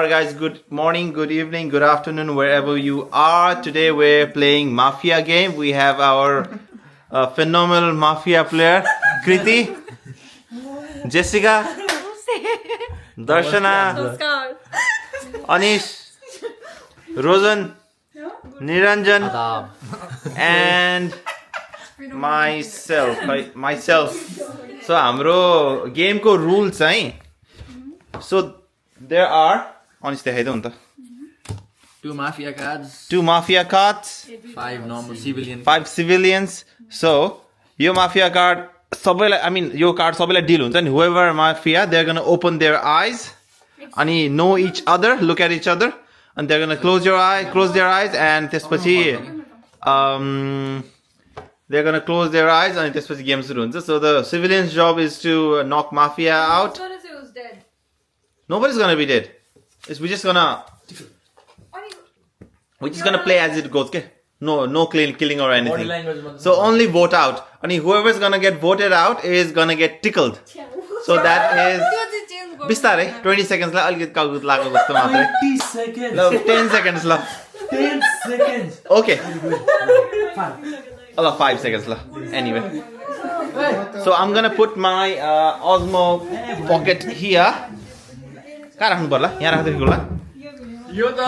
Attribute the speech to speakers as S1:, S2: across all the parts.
S1: Alright guys, good morning, good evening, good afternoon, wherever you are. Today we're playing Mafia game. We have our phenomenal Mafia player, Kriti, Jessica, Darshana, Anish, Rosan, Niranjan, and myself. So, हाम्रो game को rules चाहिँ. So there are Anish देखाइदेऊ नि त.
S2: 2 mafia cards,
S1: 2 mafia cards,
S2: 5 normal civilian.
S1: 5 civilians. So यो mafia card सबैलाई यो card सबैलाई deal हुन्छ नि. Whoever mafia, they're gonna open their eyes अनि know each other, look at each other, and they're gonna close their eyes, and त्यसपछि they're gonna close their eyes and त्यसपछि game सुरु हुन्छ. So the civilian's job is to knock mafia out.
S3: What if it was dead?
S1: Nobody's gonna be dead. We're just gonna play as it goes, okay? No killing or anything. So only vote out. And whoever's gonna get voted out is gonna get tickled. So that is बिस्तारै 20 seconds ला अलिकति कागज लाग्यो जस्तो मात्रै.
S4: 20 seconds.
S1: ल 10 seconds ल.
S4: 10 seconds.
S1: Okay.
S4: 5.
S1: ल 5 seconds ल. Anyway. So I'm gonna put my Osmo pocket here. कहाँ राख्नु पर्ला? यहाँ राख्दै होला.
S2: यो त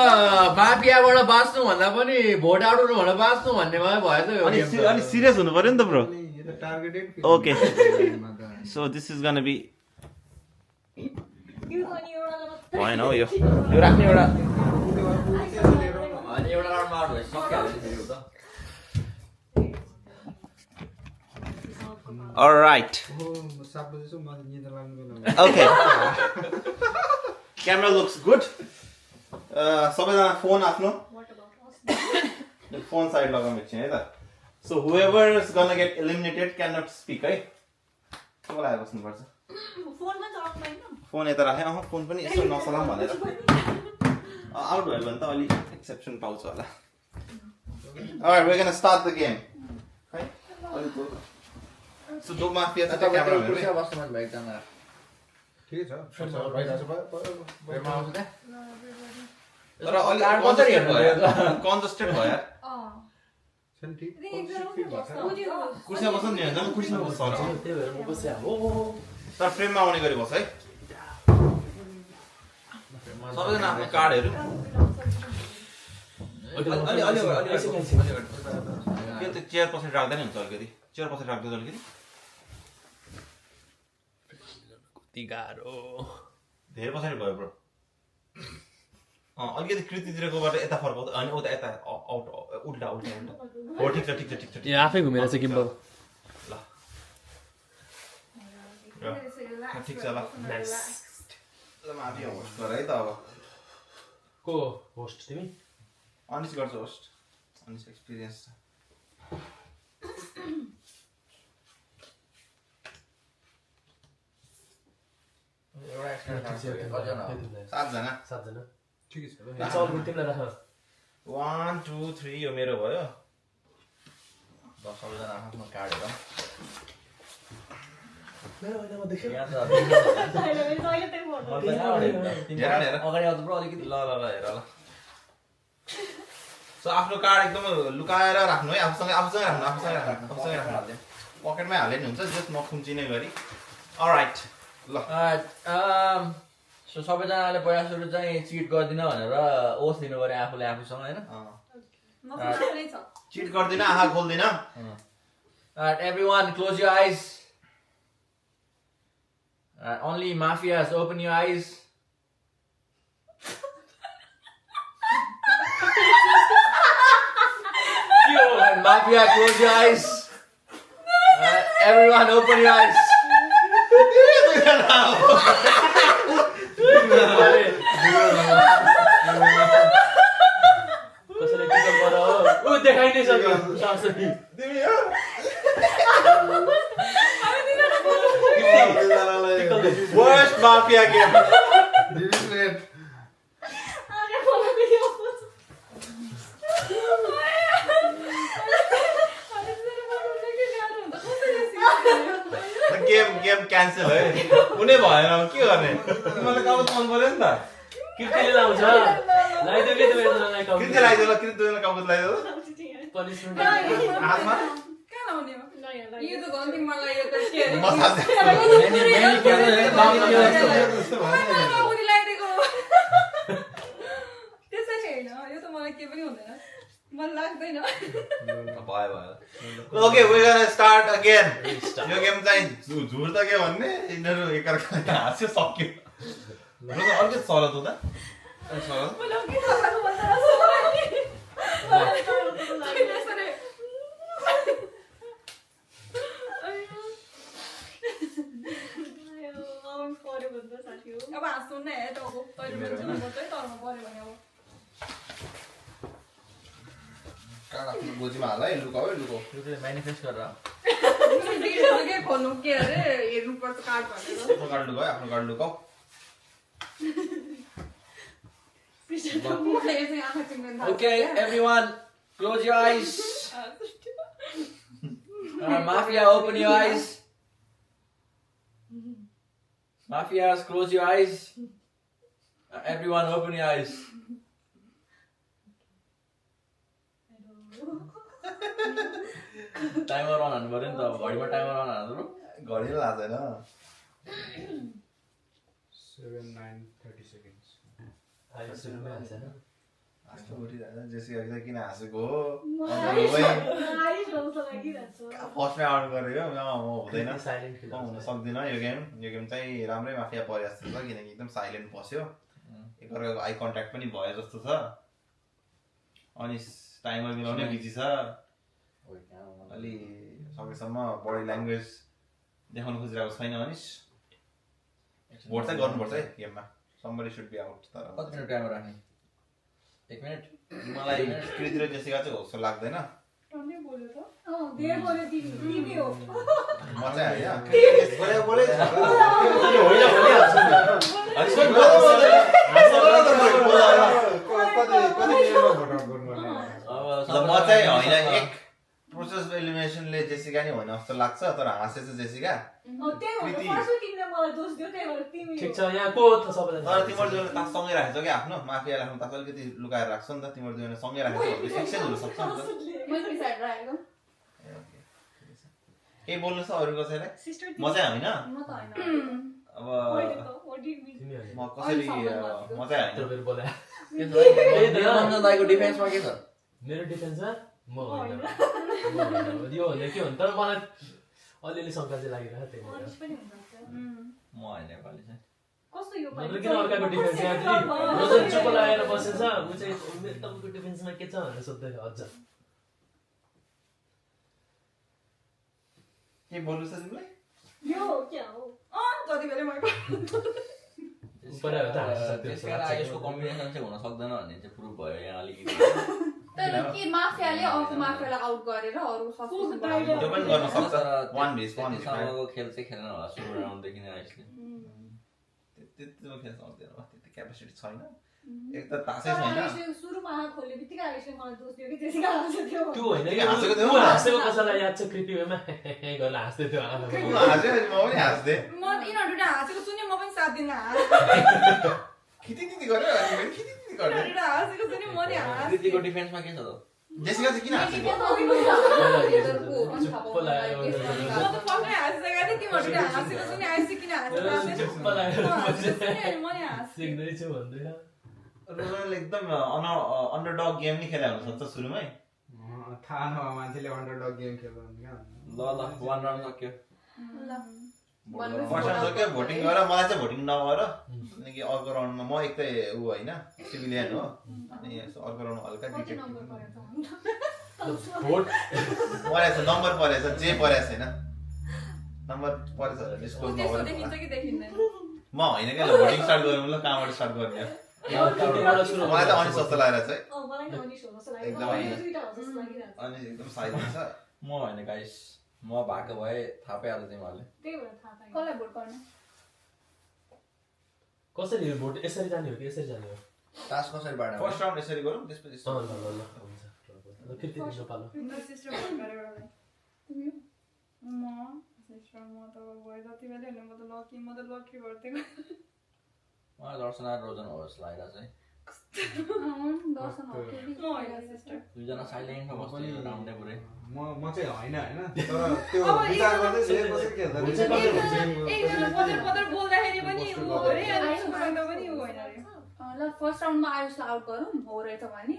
S2: माफियाबाट बाँच्नु भन्दा पनि भोट आउनु भनेर बाँच्नु भन्ने भयो त यो
S1: अनि
S2: गेम त.
S1: अनि सिरियस हुनु पर्यो नि त bro. Okay. So this is gonna be भएन हो यो राख्ने एउटा
S2: अनि एउटा राउन्डमा आउट भए सकिहाल्यो नि यो त.
S1: All right. Okay. Camera looks good. सबैजना फोन आफ्नो फोन साइड लगाउनु छ है त. So whoever is gonna get eliminated cannot speak है. कसलाई आएर बस्नु पर्छ. फोन यता राखे फोन पनि यसो नचलाम भनेर आउट भयो भने त अलि एक्सेप्सन पाउँछ होला. Alright, we're gonna start the game. है. So दो माफिया छ क्यामेरा
S2: कुर्सीमा बस्नु मन भयो एकजना.
S5: ठिकै छ
S2: फ्रेममा आउँछ त.
S1: तर अलि कन्जस्टेड भयो. कन्जस्टेड भयो यार. कुर्सीमा बस्नु नि हैन कुर्सीमा बस्छ
S4: त्यही भएर म बस्या हो.
S1: तर फ्रेममा आउने गरी बस है. सबैजना आफ्नो कार्डहरु अलि त्यो चेयर पछाडि राख्दैन हुन्छ अलिकति. चेयर पछाडि राख्दै अलिकति.
S4: कति गाह्रो.
S1: धेरै पछाडि भयो ब्रो. अलिकति कृतितिरकोबाट यता फर्काउँदै अनि उता यता आउट उल्टा हो ठिक छ.
S4: यो आफै घुमेर चाहिँ गिम्बल.
S1: ल ठिक छ ल.
S4: नाइस.
S1: ल माफी होस्ट गर है त अब.
S4: को होस्ट तिमी?
S1: अनिस गर्छ होस्ट. अनिस एक्सपिरियन्स छ.
S2: एउटा एक्स्ट्रा कतिजना हो?
S1: 7 जना.
S5: ठिकै छ
S4: चल तिमीलाई राख.
S1: 1 2 3 यो मेरो भयो.
S2: ल सबैजना आफ्नो कार्ड हेरौँ.
S4: मेरो हैन म देख्छु.
S2: यहाँ त
S1: हेर
S2: अगाडि आउँछ ब्रो अलिकति.
S1: ल हेर ल. सो आफ्नो कार्ड एकदम लुकाएर राख्नु है. आफूसँग राख्नु. पकेटमै हाले नि हुन्छ जस्ट नखुम्चिने गरी. अलराइट ल.
S2: सो सबैजनाले पहिला सुरु चाहिँ चिट गर्दिन भनेर ओथ लिनु पर्यो आफूले आफूसँग हैन.
S1: चिट गर्दिन आँखा खोल्दिन.
S2: Everyone close your eyes. Only mafias open your eyes. Mafia close your eyes. Everyone open your eyes.
S4: कसैले टिकल गर हो. उ देखाइ नै सक्यो. सासकी.
S1: Worst mafia game. Game cancel है. कुनै भएन के गर्ने. तिमीले कागज पाउनु पर्यो नि त.
S4: किर्तीले लाउँछ लाइदियो के तिमीलाई
S1: किन चाहिँ लगाइदियो ल किन दुईजना काउकुत लगाइदियो
S4: पनिसमेन्ट
S1: हातमा
S3: कहाँ लाउने हो यो त गन्ती मलाई यो त के अरे
S1: मसाज
S3: काउकुती लगाइदिएको त्यसै छैन यो त मलाई के पनि हुँदैन मन लाग्दैन
S1: भयो okay we gonna start again यो गेम चाहिँ झुर त के भन्ने यिनीहरू एकअर्कालाई हाँस्यो सक्यो र अर्कै सरद हो त सरद
S3: मलाई के थाहा भएको भन्दा अब हाँस्नु न है त अब तैँले मान्छे नबोल्दै तरमा पऱ्यो भने अब
S1: काँडा गोजीमा हाल है लुकाऊ है लुकाऊ
S2: त्यो चाहिँ म्यानिफेस्ट गरेर
S3: के खोल्नु के अरे हेर्नुपर्छ कार्ड भनेर
S1: आफ्नो कार्ड लुकाऊ आफ्नो card लुकाऊ
S2: Okay, everyone, close your eyes. Mafia, open your eyes. Mafias, close your eyes. Everyone, open your eyes. Timer on हान्नु पर्यो नि त घडीमा टाइमर अन हान्नु
S1: घडी लाग्दैन
S5: 7:30 seconds.
S1: हाँस्नु उठिरहेको जेसी किन हाँसेको हो फर्स्टमै आउट गरेको म हुँदैन म हुन सक्दिनँ यो गेम चाहिँ राम्रै माफिया परे जस्तो छ किनकि एकदम साइलेन्ट बस्यो एकअर्काको आई कन्ट्याक्ट पनि भयो जस्तो छ अनि टाइमर मिलाउनै बिजी छ अलि सकेसम्म बडी ल्याङ्ग्वेज देखाउनु खोजिरहेको छैन अनिस भोट चाहिँ गर्नुपर्छ है गेममा somebody should be out तर
S2: कति मिनट टाइमर राख्ने 1 मिनट
S1: मलाई कृतिले जेसिका चाहिँ हो जस्तो लाग्दैन
S3: टन्नै बोल्यो त धेरै बोल्यो तिमी हो
S1: म चाहिँ होइन बोले
S4: होइन भनिहाल्छ नि
S1: म चाहिँ होइन एक प्रोसेस एलिमिनेसनले जेसिका नि होइन जस्तो लाग्छ तर हाँसेछ जेसिका
S4: ठिक छ यहाँ को हो त सबैजना
S1: तर तिम्रो दुईजना तास सँगै राखेछ क्या आफ्नो माफिया राख्नु तास अलिकति लुकाएर राख्छ नि त तिम्रो दुईजना सँगै राखेछ भने फिक्सै हुनसक्छ नि त केही बोल्नु छ अरू कसैलाई म चाहिँ होइन अब म कसरी म चाहिँ होइन
S4: फेरि बोले
S2: रञ्जन दाइको डिफेन्समा के छ
S4: मेरो डिफेन्समा म होइन यो भन्दा के हुन्छ तर मलाई अलिअलि शङ्का चाहिँ लागिरहेको त्यही
S2: म होइन पालि चाहिँ
S4: भएर किन अर्काको डिफेन्स यहाँ रोजन चुप लागेर बसेछ ऊ चाहिँ मेरो तपाईँको डिफेन्समा के छ भनेर सोध्दै थियो अझ
S1: के बोल्नु छ तिमीलाई
S3: जति बेला मैले
S2: त्यसकारण आयुषको कम्बिनेसन चाहिँ हुन सक्दैन भन्ने चाहिँ प्रुभ भयो यहाँ अलिकति
S3: तर के माफियाले अर्को माफियालाई आउट गरेर अरू सस्पेन्ड
S1: त्यो पनि गर्न सक्छ वान भेज
S2: त्यतिसम्मको खेल चाहिँ खेल्न होला सुरु राउन्डदेखि नै आयुषले
S1: त्यतिको खेल सक्दैन त्यति क्यापेसिटी छैन एक त तासै छैन
S3: सुरुमा खोल्ने बित्तिकै आइसक्यो मलाई दोष दियो कि त्यसैका हाँस्यो थियो
S4: त्यो होइन कि
S1: हाँसेको थियो
S4: ऊ हाँसेको कसैलाई याद छ कृतिमा गरेर हाँस्दै थियो
S1: हाँस्यो म पनि हाँस्दै
S3: म यिनीहरूले हाँसेको सुने म पनि साथ दिन
S1: खिति गर्यो अनि खिति गर्यो
S3: यिनीहरूले हाँसेको सुने म नि हाँसेँ
S2: कृतिको डिफेन्समा के छ त
S1: जेसिका चाहिँ किन हाँसेको
S4: चुप्प लाग्यो
S3: म त पक्कै हाँसिसकेको थिएँ तिमीहरूले हाँसेको सुने आइसक्यो किन
S4: चुप्प लागेर
S3: हाँसेको म नि हाँसेँ
S4: सिक्दैछु भन्दैन
S1: रोनाल्डो एकदम अन्डरडग गेम नि खेला हुन सक्छ सुरुमै
S5: थाहा नभए मान्छेले अन्डरडग गेम खेल्नु क्या
S2: ल 1 राउन्ड सक्यो
S1: फर्स्ट राउन्ड सक्यो भोटिङ गरेर मलाई चाहिँ भोटिङ नगर किनकि अर्को राउन्डमा म एक त ऊ होइन सिभिलियन हो अनि अर्को राउन्डमा हल्का डिटेक्टिभ
S4: भोट
S1: परेछ नम्बर परेछ जे परेछ छैन नम्बर परेछ भने डिस्क्लोज
S3: त्यस्तो
S1: नगर
S3: देखिन्छ कि देखिँदैन
S1: म होइन क्या ल भोटिङ स्टार्ट गरौँ ल कहाँबाट स्टार्ट गर्ने मलाई त अनि सस्तो लागेर चाहिँ अनि एकदम साइलेन्ट छ
S2: म होइन गाइस म भएको भए थाहा पाइहाल्यो तिमीहरूले
S3: कसलाई भोट गर्ने
S4: कसरी भोट यसरी जाने हो कि यसरी जाने हो
S2: तास कसरी बाड्ने
S1: फर्स्ट राउन्ड यसरी गरौँ त्यसपछि
S4: ल ल ल हुन्छ ल कृति दिनु पालो
S3: मेरो सिस्टर भोट गरेर म सिस्टर म त भयो जति बेला हेर्नु म त लकी भर्थेँ
S2: मलाई दर्शना रोजन हो जस्तो लागिरहेको छ है
S3: दर्शन हो फेरि
S6: म होइन सिस्टर
S2: दुईजना साइलेन्टमा बस्दै राउन्डै पुरै
S5: म चाहिँ होइन तर त्यो विचार गर्दै थिएँ कसरी के हुन्छ
S6: एकजना पदर बोल्दाखेरि पनि उ हो रे अनि सुन्दा पनि उ होइन रे
S3: ल फर्स्ट राउन्डमा आयुषलाई आउट गरौँ हो रहेछ भने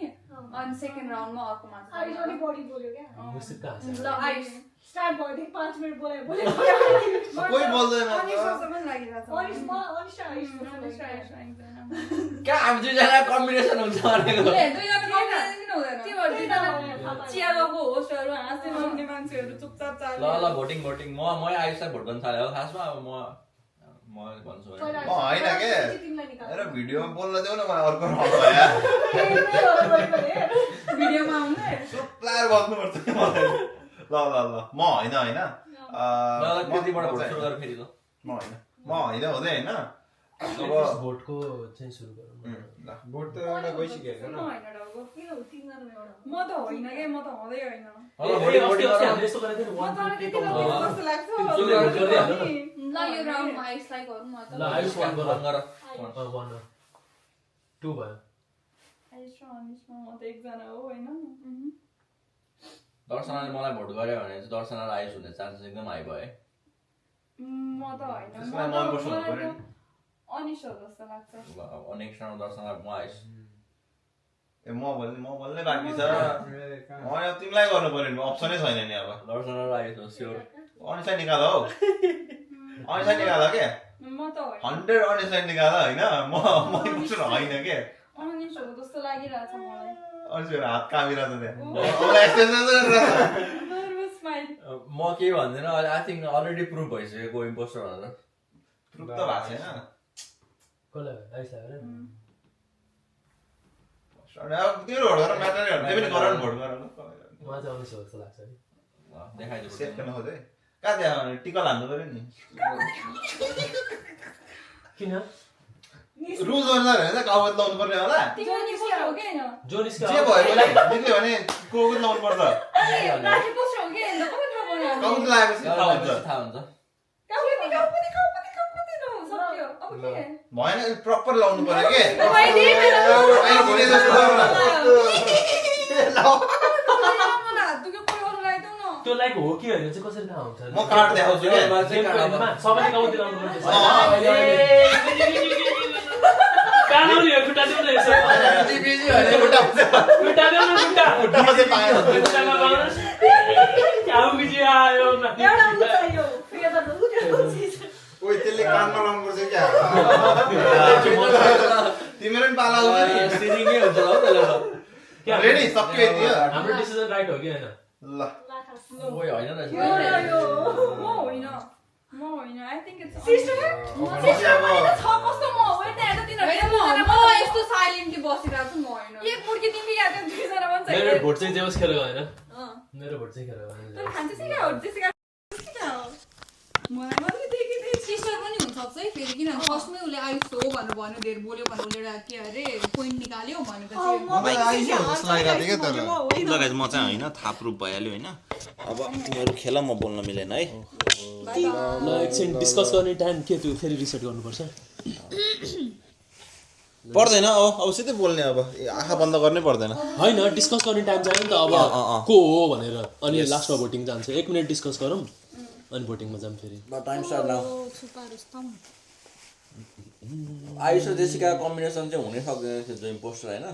S3: अनि सेकेन्ड राउन्डमा अर्को मान्छे
S6: आयुष अलि बढी बोल्यो क्या
S4: मुसिक कहाँ छ
S3: ल आयुष
S6: स्टार्ट भयो 5 मिनेट बोल्यो
S1: कोही बोल्दैन
S3: अनि जस्तो पनि लागिरहेछ
S2: क्या हामी दुईजना कम्बिनेसन हुन्छ भनेको
S6: चियाको होस्टहरू हाँस्दै नहुने मान्छेहरू चुपचाप चाल्यो
S2: ल भोटिङ म आयुषलाई भोट गर्न थालेँ हो खासमा अब म भन्छु
S1: होइन के हेर भिडियोमा बोल्न देऊ न मलाई अर्को राउन्ड भयो
S3: भिडियोमा आउने
S1: प्लेयर बस्नुपर्छ कि मलाई ल म होइन
S2: कतिबाट भोट सुरु गरेर फेरि
S1: म होइन हुँदै होइन अब
S4: भोटको चाहिँ सुरु गरौँ
S1: ल
S5: भोट त एउटा गइसक्यो हैन
S6: म त होइन के म त हुँदै होइन
S4: यस्तो गरेको
S3: ल यो राउन्डमा आयुषलाई गरौँ न
S4: ल आयुष वान गर 2 भयो
S6: म त एकजना हो होइन
S2: दर्शनाले मलाई भोट गर्यो भने चाहिँ दर्शना र आयुष हुने चान्सेस एकदम हाई भयो है
S6: म त होइन
S1: त्यसलाई मन पर्छ भने
S6: अनिश हो जस्तो लाग्छ
S2: नेक्स्ट राउन्ड दर्शना म आयुष
S1: ए म बोल्ने बाँकी छ अब तिमीलाई गर्नु पर्यो नि अप्सनै छैन नि अब
S2: दर्शना र आयुष हो स्योर
S1: अनिसलाई निकाल हौ अनिसलाई निकाल के
S6: म त होइन
S1: 100 अनिसलाई निकाल होइन म होइन के
S6: अनिश हो जस्तो लागिरहेछ मलाई
S1: अनिसको हात कामिरहेछ त्यहाँ
S6: नर्भस स्माइल
S2: म के भन्दैन आई थिङ्क अलरेडी प्रुभ भइसक्यो को इम्पोस्टर भनेर
S1: प्रुफ त भएको छैन
S4: कसलाई आयुषलाई होइन
S1: अब तिम्रो भोट गर म्याटर गर्छ तिमी गर न भोट गर
S4: मलाई चाहिँ अनिश हो जस्तो लाग्छ है
S2: देखाइदियो
S1: सेफ गर्न खोज्दै कहाँ त्यहाँ टिका हाल्नु पर्यो नि
S4: किन
S1: रुल्स अनुसार होइन कागज लाउनु पर्ने होला
S6: तिम्रो निस्किया हो के हैन
S4: जो निस्क्यो
S1: जे भयो भने निक्ल्यो भने कागज लाउनु पर्छ
S6: राखी पोस्ट हो के हैन कति थाहा भयो
S1: कागज लगाएपछि थाहा हुन्छ
S2: थाहा हुन्छ
S6: कति न सक्यो अब के
S1: भएन प्रपर लाउनु पर्यो के
S4: त्यो लाइक हो कि होइन चाहिँ कसरी थाहा हुन्छ
S1: म कार्ड देखाउँछु के
S4: सबैले गाउँदै लाउनु पर्छ कानुनी हो खुट्टा देऊ न यसो खुट्टा देऊ न खुट्टामा गाउनुहोस् क्या बिजी आयो
S6: एउटा उ चाहियो फेरि त
S5: ओइ त्यसले कानमा लाउनुपर्छ क्या
S1: तिम्रो पनि पाला हुन्छ
S2: सिरिङै हुन्छ होला हौ त्यसले त
S1: रेडी सक्यो यति हो
S4: हाम्रो डिसिजन राइट हो कि होइन
S1: ल
S2: ओइ होइन रहेछ
S6: म होइन आई थिंक इट्स सिस्टर म छ कस्तो म वेट हेर्दा तिनीहरु
S3: म यस्तो साइलेन्टली बसिरहेको छु म होइन
S6: एक मुर्की तिमी याद दुई जना भन्छ
S4: मेरो भोट चाहिँ जेवस खेर गएन मेरो भोट चाहिँ खेर
S6: त
S4: गएन
S6: खान्छ सिका हो त्यसका मलाई मात्रै देखि
S3: सिस्टर पनि हुनसक्छ है फेरि किनभने फर्स्टमै उसले आयुष हो भनेर भन्यो धेरै बोल्यो भनेर उसले एउटा के अरे पोइन्ट निकाल्यो भनेपछि
S1: म चाहिँ होइन थाहा प्रुफ भइहाल्यो होइन अब तिमीहरू खेल म बोल्न मिलेन है
S4: ल एकछिन डिस्कस गर्ने टाइम के त्यो फेरि रिसेट गर्नुपर्छ
S1: पर्दैन अब सिधै बोल्ने अब आँखा बन्द गर्नै पर्दैन
S4: होइन डिस्कस गर्ने टाइम चाहियो नि त अब को हो भनेर अनि लास्टमा भोटिङ जान्छ 1 मिनेट डिस्कस गरौँ अनि भोटिङमा जाऊँ फेरि
S2: टाइम स्टार्ट नाउ आयुष र जेसिका कम्बिनेसन चाहिँ हुनै सक्दैन थियो जो इम्पोस्टर होइन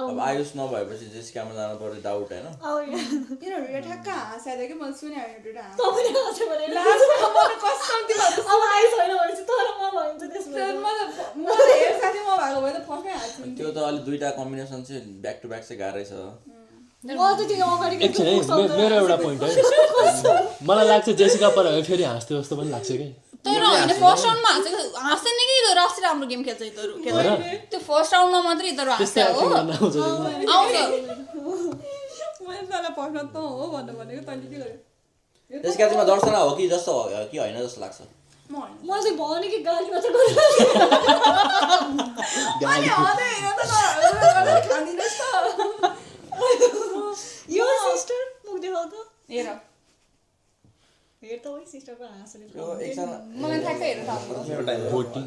S2: अब आयुष नभएपछि जेसिकामा जानु पर्यो डाउट होइन
S6: तिनीहरु ठ्याक्क हाँस्दै के मैले सुने होइन एउटा
S7: तपाईले हाँस्छ भने
S6: लाज मलाई कसम तिमीहरु
S7: अब आइस होइन भनेपछि तर म भन्छ त्यसमा
S6: म हेर साथी म भएको भए त फर्स्टमै हाँस्छु
S2: त्यो त अलि दुईटा कम्बिनेसन चाहिँ ब्याक टु ब्याक चाहिँ गाह्रै छ
S7: म त त्यो अगाडि
S4: एकछिन है मेरो एउटा पोइन्ट है मलाई लाग्छ जेसिका पर फेरि हाँस्थ्यो जस्तो पनि लाग्छ कि
S3: तर होइन फर्स्ट राउन्डमा हाँस्दैन कि यिनीहरू अस्ति राम्रो गेम खेल्छ यिनीहरू त्यो फर्स्ट राउन्डमा मात्रै यिनीहरू हाँस्छ हो आउँछ
S6: मैले तँलाई फर्स्ट त हो भन्नु भनेको तैँले के गर्यो
S2: जेसिका चाहिँ दर्शना हो कि जस्तो कि होइन जस्तो लाग्छ
S7: म चाहिँ भने कि गाली मात्र गर्नु
S6: अनि हदै हैन त खादिनस् त
S7: यो सिस्टर मुख देखाउ त
S6: हेर हेर
S7: त हो सिस्टरको हाँसले
S2: यो एकजना
S3: मलाई ठ्याक्क हेरेर थाहा
S1: मेरो टाइम
S2: भोटिङ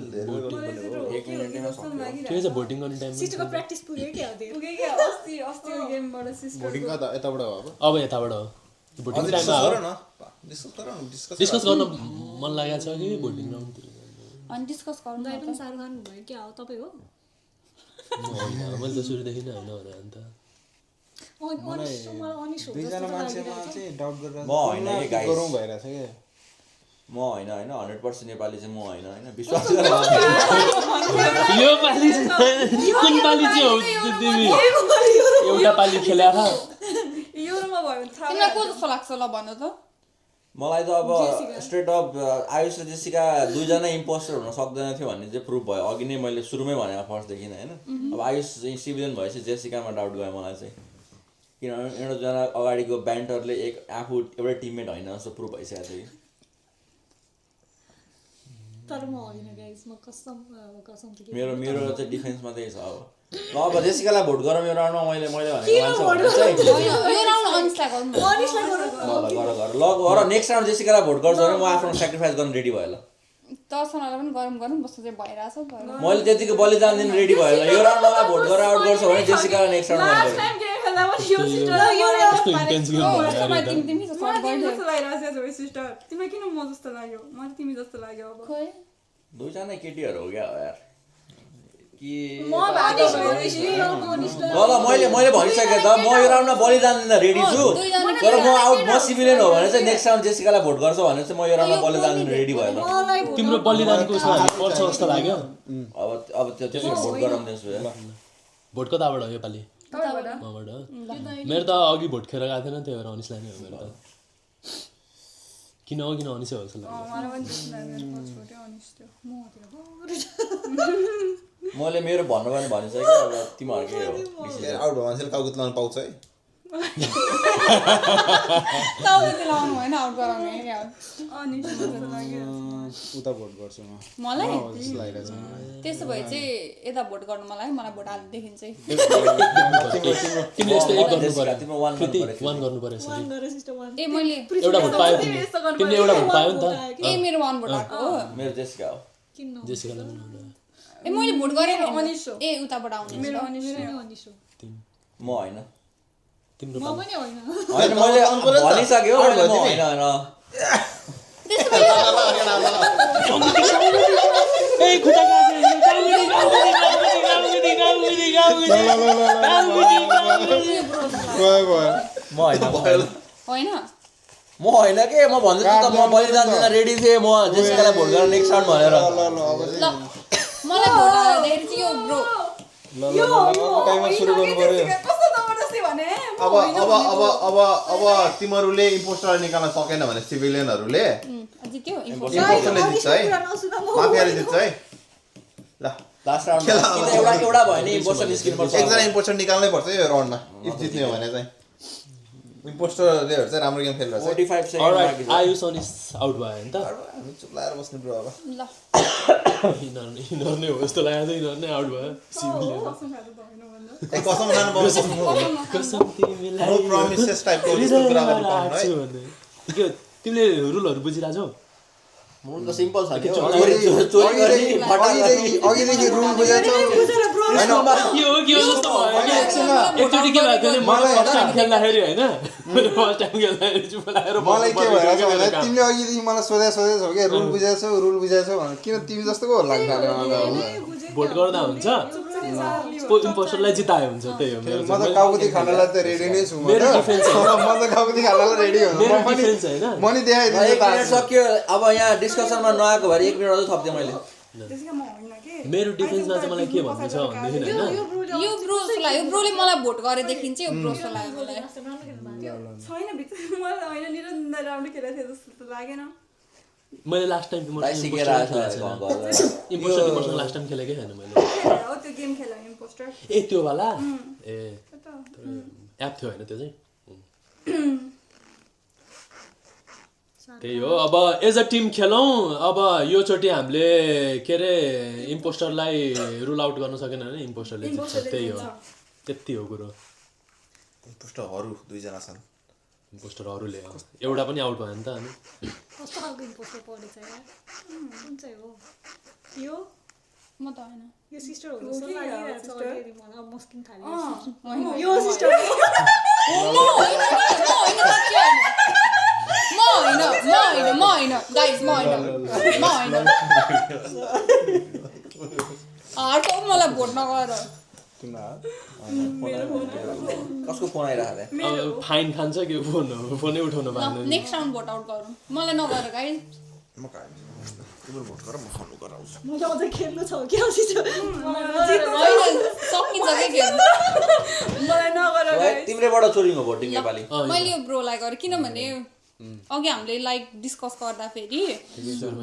S2: एक मिनेटमा सक्यो
S8: ठिकै छ भोटिङ गर्ने टाइम
S7: सिस्टरको प्र्याक्टिस पुग्यो क्या
S6: पुगे क्या अस्ति गेमबाट सिस्टर
S5: भोटिङ कता यताबाट हो
S8: अब यताबाट हो भोटिङ टाइममा हो डिस्कस गर्न मन लागेको छ कि भोटिङ राउन्डतिर
S3: अनि डिस्कस गर्नु
S7: दाइ पनि साह्रो खानु भयो क्या हो तपाईँ हो
S8: होइन मैले त सुरुदेखि नै होइन भने अन्त
S5: दुईजना मान्छेमा चाहिँ डाउट गरेर
S2: म होइन कि गाइस
S5: गरौँ भइरहेछ के
S2: म होइन 100% नेपाली चाहिँ म होइन विश्वास गर
S8: यो पालि कुन पालि चाहिँ हो तिमी एउटा पालि खेल्या था
S6: युरोमा भयो भने थाहा
S3: तिमीलाई को जस्तो लाग्छ ल भन्नु त
S2: मलाई त अब स्ट्रेट अप आयुष र जेसिका दुईजना इम्पोस्टर हुन सक्दैन थियो भन्ने चाहिँ प्रुफ भयो अघि नै मैले सुरुमै भनेको फर्स्टदेखि होइन अब आयुष चाहिँ सिभिलियन भएपछि जेसिकामा डाउट गयो मलाई चाहिँ किनभने एउटाजना अगाडिको ब्यान्टरले आफू एउटै टिममेट होइन जस्तो प्रुफ भइसकेको थियो कि
S7: तर म होइन गाइस म कसम के
S2: मेरो चाहिँ डिफेन्समा त्यही छ अब ल अब जेसिकालाई भोट गरौँ यो राउन्डमा मैले भनेको मान्छे चाहिँ
S3: यो राउन्ड अनिसलाई गर्नु
S2: ल गर नेक्स्ट राउन्ड जेसिकालाई भोट गर्छु भने म आफ्नो सेक्रिफाइस गर्न रेडी भयो ल
S3: दर्शनलाई पनि गरौँ जस्तो चाहिँ भइरहेछ
S2: मैले त्यतिको बलिदान दिन रेडी भयो ल यो राउन्डमा भोट गरेर आउट गर्छु भने जेसिकालाई नेक्स्ट राउन्डमा
S6: लास्ट टाइम गेम खेल्दा पनि यो सिस्टर
S8: कस्तो इन्टेन्स गेम भयो
S3: तिमी
S6: मलाई तिमी जस्तो लागिरहेको छ सिस्टर तिमीलाई किन म जस्तो लाग्यो मलाई तिमी जस्तो लाग्यो अब
S2: दुईजना केटीहरू हो क्या हो यार कि
S6: म भागी
S2: ल मैले भनिसकेँ त म यो राउन्डमा बलिदान दिन रेडी छु तर म आउट म सिभिलियन हो भने चाहिँ नेक्स्ट राउन्ड जेसिकालाई भोट गर्छु भने चाहिँ म यो राउन्डमा बलिदान दिन रेडी भयो ल
S8: तिम्रो बलिदानको उसमा पर्छ जस्तो लाग्यो
S2: अब त्यसो भोट गराउँ दिन्छु ल
S8: भोट कताबाट हो योपालि
S6: तपाईबाट
S8: मबाट मेरो त अघि भोट खेर गएको थिएन त्यही भएर अनिसलाई नै हो मेरो त किन अनिसै हो जस्तो लाग्यो
S6: मलाई पनि त्यस्तो लाग्यो छोटो अनिस थियो
S2: मैले मेरो भन्नु पनि भनिसकेँ अब तिमीहरूकै हो
S1: आउट भयो मान्छेले काउकुत लाउनु पाउँछ है
S3: टाउको लाउनु होइन आउट गराउने
S6: अनिस जस्तो लाग्यो
S5: उता भोट गर्छु म
S3: मलाई
S5: जस्तो लागिरहेछ
S3: त्यसो भए चाहिँ यता भोट गर्नु मलाई भोट हाल्नुदेखि चाहिँ
S8: तिमीले यस्तो एक गर्नु पर्यो
S2: तिम्रो वान
S8: कृति वान गर्नु पर्यो यसरी
S7: गरेर सिस्टर वान
S3: ए मैले
S8: एउटा भोट पायो तिमीले एउटा भोट पायो नि त
S3: ए मेरो वान भोट आएको हो
S2: मेरो जेसिका हो
S7: किन
S8: जेसिकालाई
S3: ए मैले भोट गरेँ
S6: अनिस हो
S3: ए उताबाट आउने
S6: मेरो अनिस हो
S7: अनिस हो
S2: म होइन
S8: तिम्रो
S7: म पनि होइन
S2: होइन मैले भनिसक्यो मैले म होइन
S8: ए खुट्टा
S3: होइन
S2: म होइन के म भन्दैछु त म बलिदान दिन रेडी थिएँ म जेसिकालाई भोट गरेर नेक्स्ट राउन्ड भनेर
S3: ल मलाई भोट हाल्दाखेरि चाहिँ यो ब्रो
S5: टाइमर सुरु गर्नु पर्यो
S6: कस्तो जबरजस्ती भने
S1: अब तिमीहरूले इम्पोस्टर निकाल्न सकेन भने सिभिलियनहरूले
S3: जित्यो
S1: इम्पोस्टरले जित्छ है माफियाले जित्छ है ल
S2: लास्ट राउन्ड एउटा भयो नि इम्पोस्टर निस्किनु पर्छ
S1: एकजना इम्पोस्टर निकाल्नै पर्छ यो राउन्डमा इफ जित्ने हो भने चाहिँ इम्पोस्टरलेहरू चाहिँ राम्रो गेम खेलिरहेछ
S2: 45 सेकेन्ड बाँकी छ
S8: आयुष अनिस आउट भयो नि त
S1: हामी चुप लाएर बस्नु ब्रो अब
S3: ल
S8: यिनीहरू नै हो जस्तो लाग्यो त यिनीहरू नै आउट भयो सिभिलियन
S1: ए कसम खानु पर्छ
S8: कसम तिमीलाई
S1: नो प्रमिसेस टाइपको यस्तो कुरा गर्नु पाउनु है
S8: के तिमीले रुलहरू बुझिरहेछौ
S2: मुल त सिम्पल छ के
S5: अघिदेखि रुल बुझेछौ
S8: के हो जस्तो भयो एकचोटि के भएको थियो मलाई फर्स्ट टाइम खेल्दाखेरि होइन मैले फर्स्ट टाइम खेल्दाखेरि चुप लागेर
S5: मलाई के भइरहेछ भने तिमीले अघिदेखि मलाई सोधेछौ के रुल बुझेछौ भने किन तिमी जस्तोको लाग्छ
S8: भोट गर्दा हुन्छ इम्पोस्टरलाई जितायो हुन्छ त्यही हो मेरो
S5: म त काउकुती खानलाई त रेडी नै छु म
S8: मेरो डिफेन्स
S5: त काउकुती खानलाई रेडी हुँ
S8: मेरो डिफेन्स होइन
S5: म नि देखाइदिन्छु
S2: एक मिनेट सक्यो अब यहाँ डिस्कसनमा नआएको भए 1 मिनेट अझै थप्दिएँ मैले
S6: त्यसको म होइन के
S8: मेरो डिफेन्समा चाहिँ मलाई के भन्नु छ भनेदेखि होइन
S3: यो ब्रोसलाई यो ब्रोले मलाई भोट गरेदेखि चाहिँ यो ब्रोसो लाग्यो मलाई
S6: छैन भित्र मलाई होइन निरन्तर राम्रो खेलेको थियो जस्तो त लागेन
S8: मैले लास्ट टाइम
S2: सिकेर आएको
S8: इम्पोस्टर लास्ट टाइम खेलेकै छैन मैले
S6: हो त्यो गेम खेला इम्पोस्टर
S8: ए त्यो वाला ए एप थियो होइन त्यो चाहिँ त्यही हो अब एज अ टिम खेलौँ अब योचोटि हामीले के अरे इम्पोस्टरलाई रुल आउट गर्न सकेन भने इम्पोस्टरले जित्छ त्यही हो त्यति हो कुरो
S1: इम्पोस्टरहरू दुईजना छन्
S8: इम्पोस्टरहरूले एउटा पनि आउट भएन त अनि
S7: कस्तो खालको इम्पोस्टर पढेछ यार कुन चाहिँ हो यो
S3: म त होइन
S7: यो सिस्टर हो जस्तो लागिरहेको छ अलरेडी मलाई मस्किन थाल्यो
S6: होइन।
S7: यो सिस्टर
S3: म होइन गाइस म होइन हार्ट मलाई भोट नगर
S2: कसको फोन आइरहेको
S8: अब फाइन खान्छ कि फोनै उठाउनु पाएन
S3: नेक्स्ट राउन्ड भोट आउट गरौँ मलाई नगर गाइस
S7: मैले अझै खेल्नु छ क्या सिस्टर
S3: होइन सकिन्छ के खेल्नु
S6: मलाई नगर
S2: तिम्रैबाट चोरी हो भोटिङ नेपाली
S3: मैले यो ब्रोलाई गरेँ किनभने अघि हामीले लाइक डिस्कस गर्दाखेरि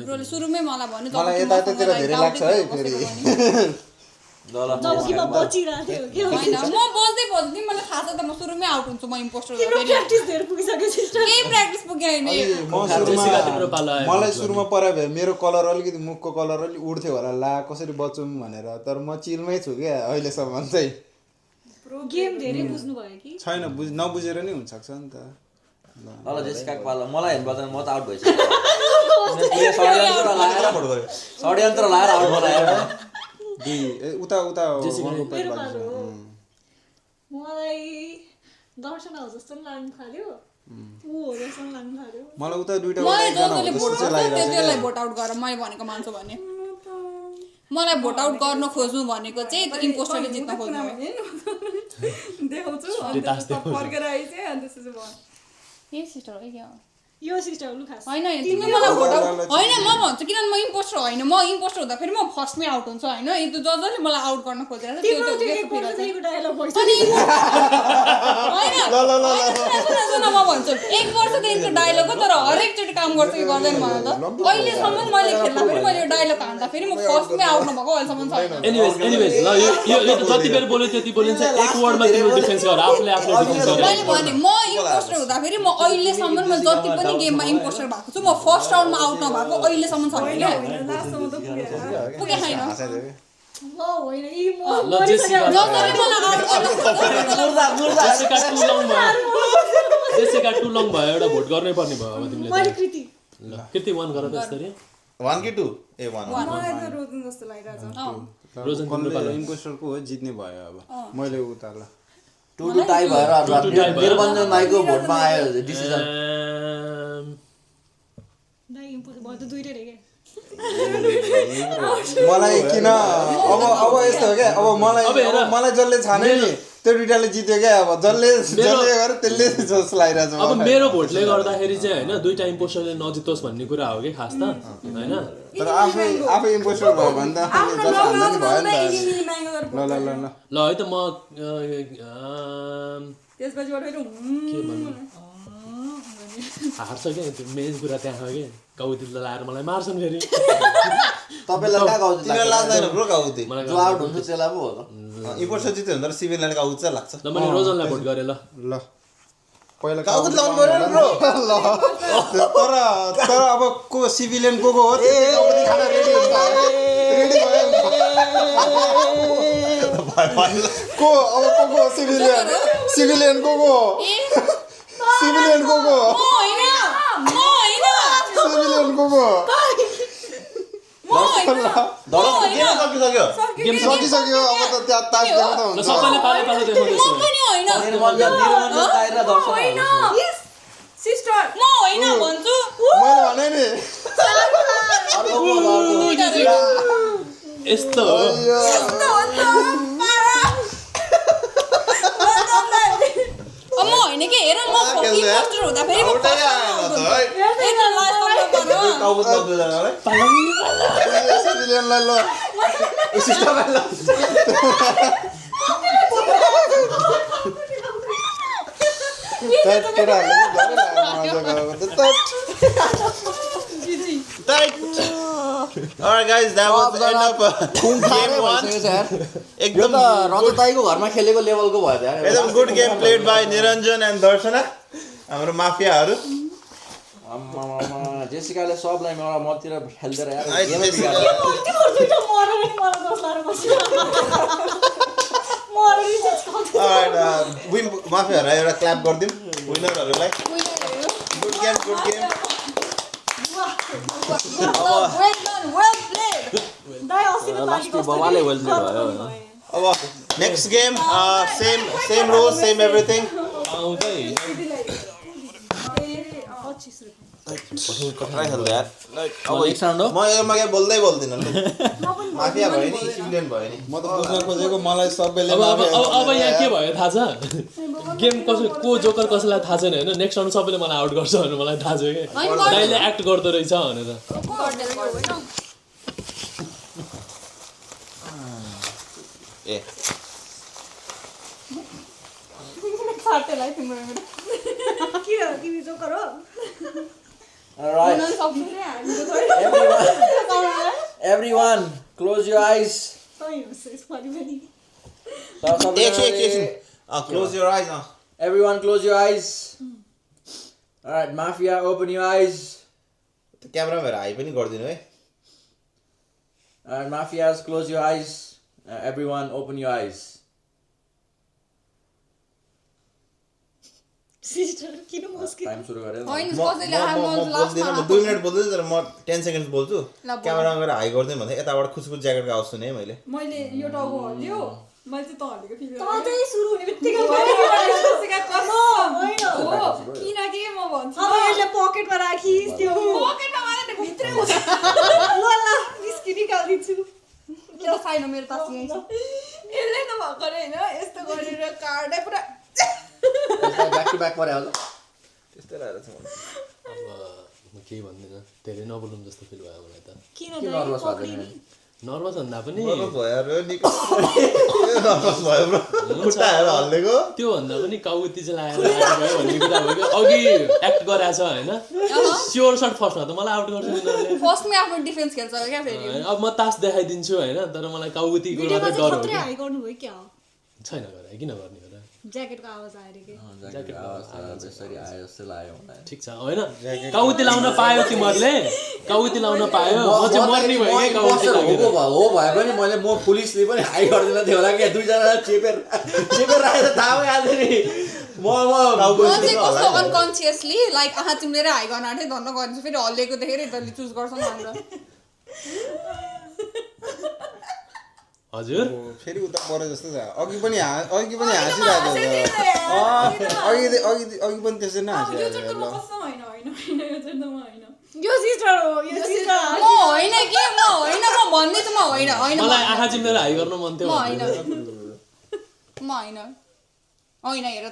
S3: ब्रोले सुरुमै मलाई भन्यो
S5: मलाई यतातिर धेरै लाग्छ है फेरि
S2: ल ल
S7: जब कि म बचिरहेको थियो क्या
S3: होइन म बस्दै बस्दै मलाई थाहा छ त म सुरुमै आउट हुन्छु म इम्पोस्टर
S7: तिम्रो प्र्याक्टिस धेर पुगिसक्यो सिस्टर
S3: केही प्र्याक्टिस पुगेन
S8: जेसिका तिम्रो पालो आयो
S5: मलाई सुरुमा परायो भए मेरो कलर अलिकति मुखको कलर अलिक उड्थ्यो होला ला कसरी बचौँ भनेर तर म चिलमै छु क्या अहिलेसम्म चाहिँ
S7: गेम धेरै बुझ्नु भयो कि
S5: छैन नबुझेर नि हुनसक्छ नि त
S2: ल जेसिका पालो मलाई हेर्नु पर्दैन म त आउट भइसक्यो षड्यन्त्र लाएर आउट बनाएर
S5: उता
S7: मेरो पालो हो मलाई दर्शन हो जस्तो पनि लाग्नु थाल्यो ऊ हो जस्तो पनि लाग्नु थाल्यो
S5: मलाई उता दुईटा
S3: मलाई
S5: एकजना
S3: जसले
S5: हो
S3: भोट
S5: जस्तो
S3: गर्छ
S5: चाहिँ
S3: त्यसलाई भोट आउट गर मैले भनेको मान्छु भने मलाई भोट आउट गर्न खोज्नु भनेको चाहिँ त्यो इम्पोस्टरले जित्न खोज्नु हो
S6: देखाउँछु फर्केर आइज अनि त्यसपछि भयो
S3: ए सिस्टर हो क्या
S7: यो सिस्टर लु खास
S3: होइन तिमी मलाई भोट आउट होइन म भन्छु किनभने म इम्पोस्टर होइन म इम्पोस्टर हुँदाखेरि म फर्स्टमै आउट हुन्छ होइन यो जसले मलाई आउट गर्न खोजेर त्यो
S7: डायलग भइसक्यो
S3: सुन म भन्छु 1 वर्षदेखिको डायलग हो तर हरेकचोटि काम गर्छ कि गर्दैन भन त अहिलेसम्म मैले खेल्दाखेरि मैले यो डायलग हान्दाखेरि म फर्स्टमै आउट नभएको अहिलेसम्म छैन
S8: एनिवेज ल यो त जति बेर बोल्यो त्यति बोलिन्छ एक वर्डमा तिम्रो डिफेन्स गर आफूले डिफेन्स गर
S3: मैले भने म इम्पोस्टर हुँदाखेरि म अहिलेसम्म म जति पनि गेममा इम्पोस्टर भएको छु म फर्स्ट राउन्डमा आउट नभएको अहिलेसम्म छैन क्या
S6: लास्टसम्म त
S3: पुगे छैन
S7: ल होइन यी म
S8: ल जेसिका
S3: जसले मलाई आउट गर्न
S8: जेसिका टु लङ भयो एउटा भोट गर्नै पर्ने भयो अब तिमीले
S7: मैले कृति
S8: ल कृति 1 गर त यसरी
S1: 1 कि 2 ए 1
S6: मलाई त रोजन जस्तो लागिरहेछ
S8: रोजन तिम्रो पालो
S5: इम्पोस्टरको हो जित्ने भयो अब मैले उता ल
S2: टु टाई भएर निरञ्जन माईको भोटमा आयो डिसिजन
S7: दाइ इम्पोस्टर भयो त दुईटै रे के
S5: मलाई किन अब यस्तो हो क्या अब मलाई जसले छाने नि त्यो दुइटाले जित्यो क्या अब जसले गरे त्यसले जस लागिरहेछ
S8: अब मेरो भोटले गर्दाखेरि चाहिँ होइन दुईटा इम्पोस्टरले नजितोस् भन्ने कुरा हो कि खास त होइन
S5: तर आफै इम्पोस्टर भयो भने त जस हान्दा नि भयो नि त
S8: ल है त म
S6: त्यसपछि
S8: के भन्नु हार्छ क्या त्यो मेन कुरा त्यहाँ हो कि गाउँतिर लाएर मलाई मार्छन् फेरि
S2: तपाईलाई कहाँ गाउँछ
S1: तिमीलाई लाग्दैन ब्रो गाउँदै
S8: मलाई
S2: जो आउट हुन्छ त्यसलाई पो हो त
S1: इम्पोस्टर जित्यो भने त सिभिललाई गाउँ चाहिँ लाग्छ
S8: ल मैले रोजनलाई भोट गरेँ ल
S5: पहिला
S1: गाउँ लाउनु पर्यो ब्रो
S5: तर अब को सिभिलियन को हो गाउँदै खाना रेडी हुन्छ रेडी भयो को अब को सिभिलियन को सिभिलियन को सिभिलियन को
S8: गेम
S5: सकिसक्यो अब त त्यहाँ तास देखाउँदा
S8: ल
S5: हुन्छ
S8: सबैले पाले देखाउँदैछ
S2: निरञ्जन ताई र दर्शन
S6: सिस्टर
S3: म होइन भन्छु
S5: मैले भने नि
S8: यस्तो हो
S3: म होइन के हेर म इम्पोस्टर हुँदाखेरि म
S5: सिभिलियनलाई ल
S1: Alright guys, that was the end of game 1.
S2: एकदम रजताईको घरमा खेलेको लेभलको भयो त
S1: एकदम good game played by Niranjan and Darshana. हाम्रो माफियाहरु
S2: जेसिकाले सबलाई एउटा मतिर खेल्दै यार
S1: गेमै Alright, we माफियाहरुलाई एउटा क्ल्याप गर्दियौं विनरहरूलाई गुड गेम
S7: दाइ अस्तिको लागि
S2: लास्टमा बबाले वेल प्ले भयो
S1: अब next game same rule same everything
S4: आउँदै
S1: कठै खेल्दै यार अब
S2: नेक्स्ट राउन्ड हो
S1: म यो बोल्दै बोल्दिनँ माफिया भयो नि सिभिलियन भयो नि
S5: म त बुझ्न खोजेको मलाई सबैले
S4: अब यहाँ के भयो थाहा छ गेम को जोकर कसैलाई थाहा छैन होइन नेक्स्ट राउन्ड सबैले मलाई आउट गर्छ भनेर मलाई थाहा छ कि दाइले एक्ट गर्दो रहेछ भनेर
S1: ए
S3: साटेलाई तिम्रो
S7: के हो तिमी जोकर हो
S2: Alright. Everyone, close your eyes.
S1: एकछिन क्लोज योर आइज
S2: Everyone, close your eyes. Alright, Mafia, open your eyes.
S1: Camera भएर हाई पनि गरिदिनु है
S2: Alright, Mafias, close your eyes. Everyone, open your eyes.
S7: Sister किन मुस्किल
S2: Time सुरु गरे
S3: होइन
S1: म
S3: कसैले
S1: बोल्दिनँ म 2 मिनट बोल्दैछु तर म 10 सेकेन्ड्स बोल्छु क्यामेरामा गएर हाई गरिदिउँ भन्दा यताबाट खुसखुस ज्याकेटको आवाज सुने है मैले
S6: यो टाउको हल्लियो मैले चाहिँ त हल्लेको फिल
S7: चाहिँ सुरु हुने बित्तिकै
S6: किनकि म भन्छु
S7: अब यसले पकेटमा राखिस् त्यो
S6: पकेटमा मारे भित्रै हुन्छ
S7: ल निस्कि निकालिदिन्छु
S3: यो छैन मेरो तास यही छ
S6: यसले त भर्खर होइन यस्तो गरेर कार्डै पुरा
S2: Back to back परे होला
S1: त्यस्तै रहेछ
S4: अब म केही भन्दिनँ धेरै नबोलौँ जस्तो फिल भयो मलाई त
S7: किन
S2: नर्भस भएको नि
S4: नर्भस भन्दा पनि
S1: भयो नर्भस भयो ब्रो खुट्टाहरू हल्लेको
S4: त्यो भन्दा पनि काउती चाहिँ लागेर भयो भन्ने कुरा भयो कि अघि एक्ट गराएको छ होइन स्योर सर्ट फर्स्टमा त मलाई आउट गर्छ उनीहरूले
S3: फर्स्टमै आफ्नो डिफेन्स खेल्छ क्या फेरि
S4: अब म तास देखाइदिन्छु होइन तर मलाई काउतीको मात्रै डर हो कि
S7: हाई गर्नुभयो क्या हो
S4: छैन गरे किन गर्ने हो र
S7: ज्याकेटको आवाज आएर के
S2: ज्याकेट आवाज जसरी आयो जस्तो लाग्यो मलाई
S4: ठिक छ होइन काउती लाउन पायो तिमीहरूले काउती लाउन पायो म चाहिँ मर्ने भयो कि काउती लागेर
S2: हो भए पनि मैले म पुलिसले पनि हाई गर्दैन थियो होला क्या दुईजना चेपेर राखेर थाहा भइहाल्थ्यो नि म
S3: चाहिँ कस्तो अनकन्सियसली लाइक तिमीले हाई गर्न आँटे धन्न गरिन्छ फेरि हल्लेको देखेर तैँले चुज गर्छन् भनेर
S4: हजुर
S5: फेरि उता परे जस्तो छ अघि पनि हाँसिरहेको अघि पनि त्यसरी नै हाँसिरहेको
S7: यो सिस्टर हो यो सिस्टर
S3: म होइन के म होइन म भन्दैछु म होइन होइन
S4: मलाई आँखा चिम्लेर हाई गर्न मन थियो
S3: म होइन होइन हेर त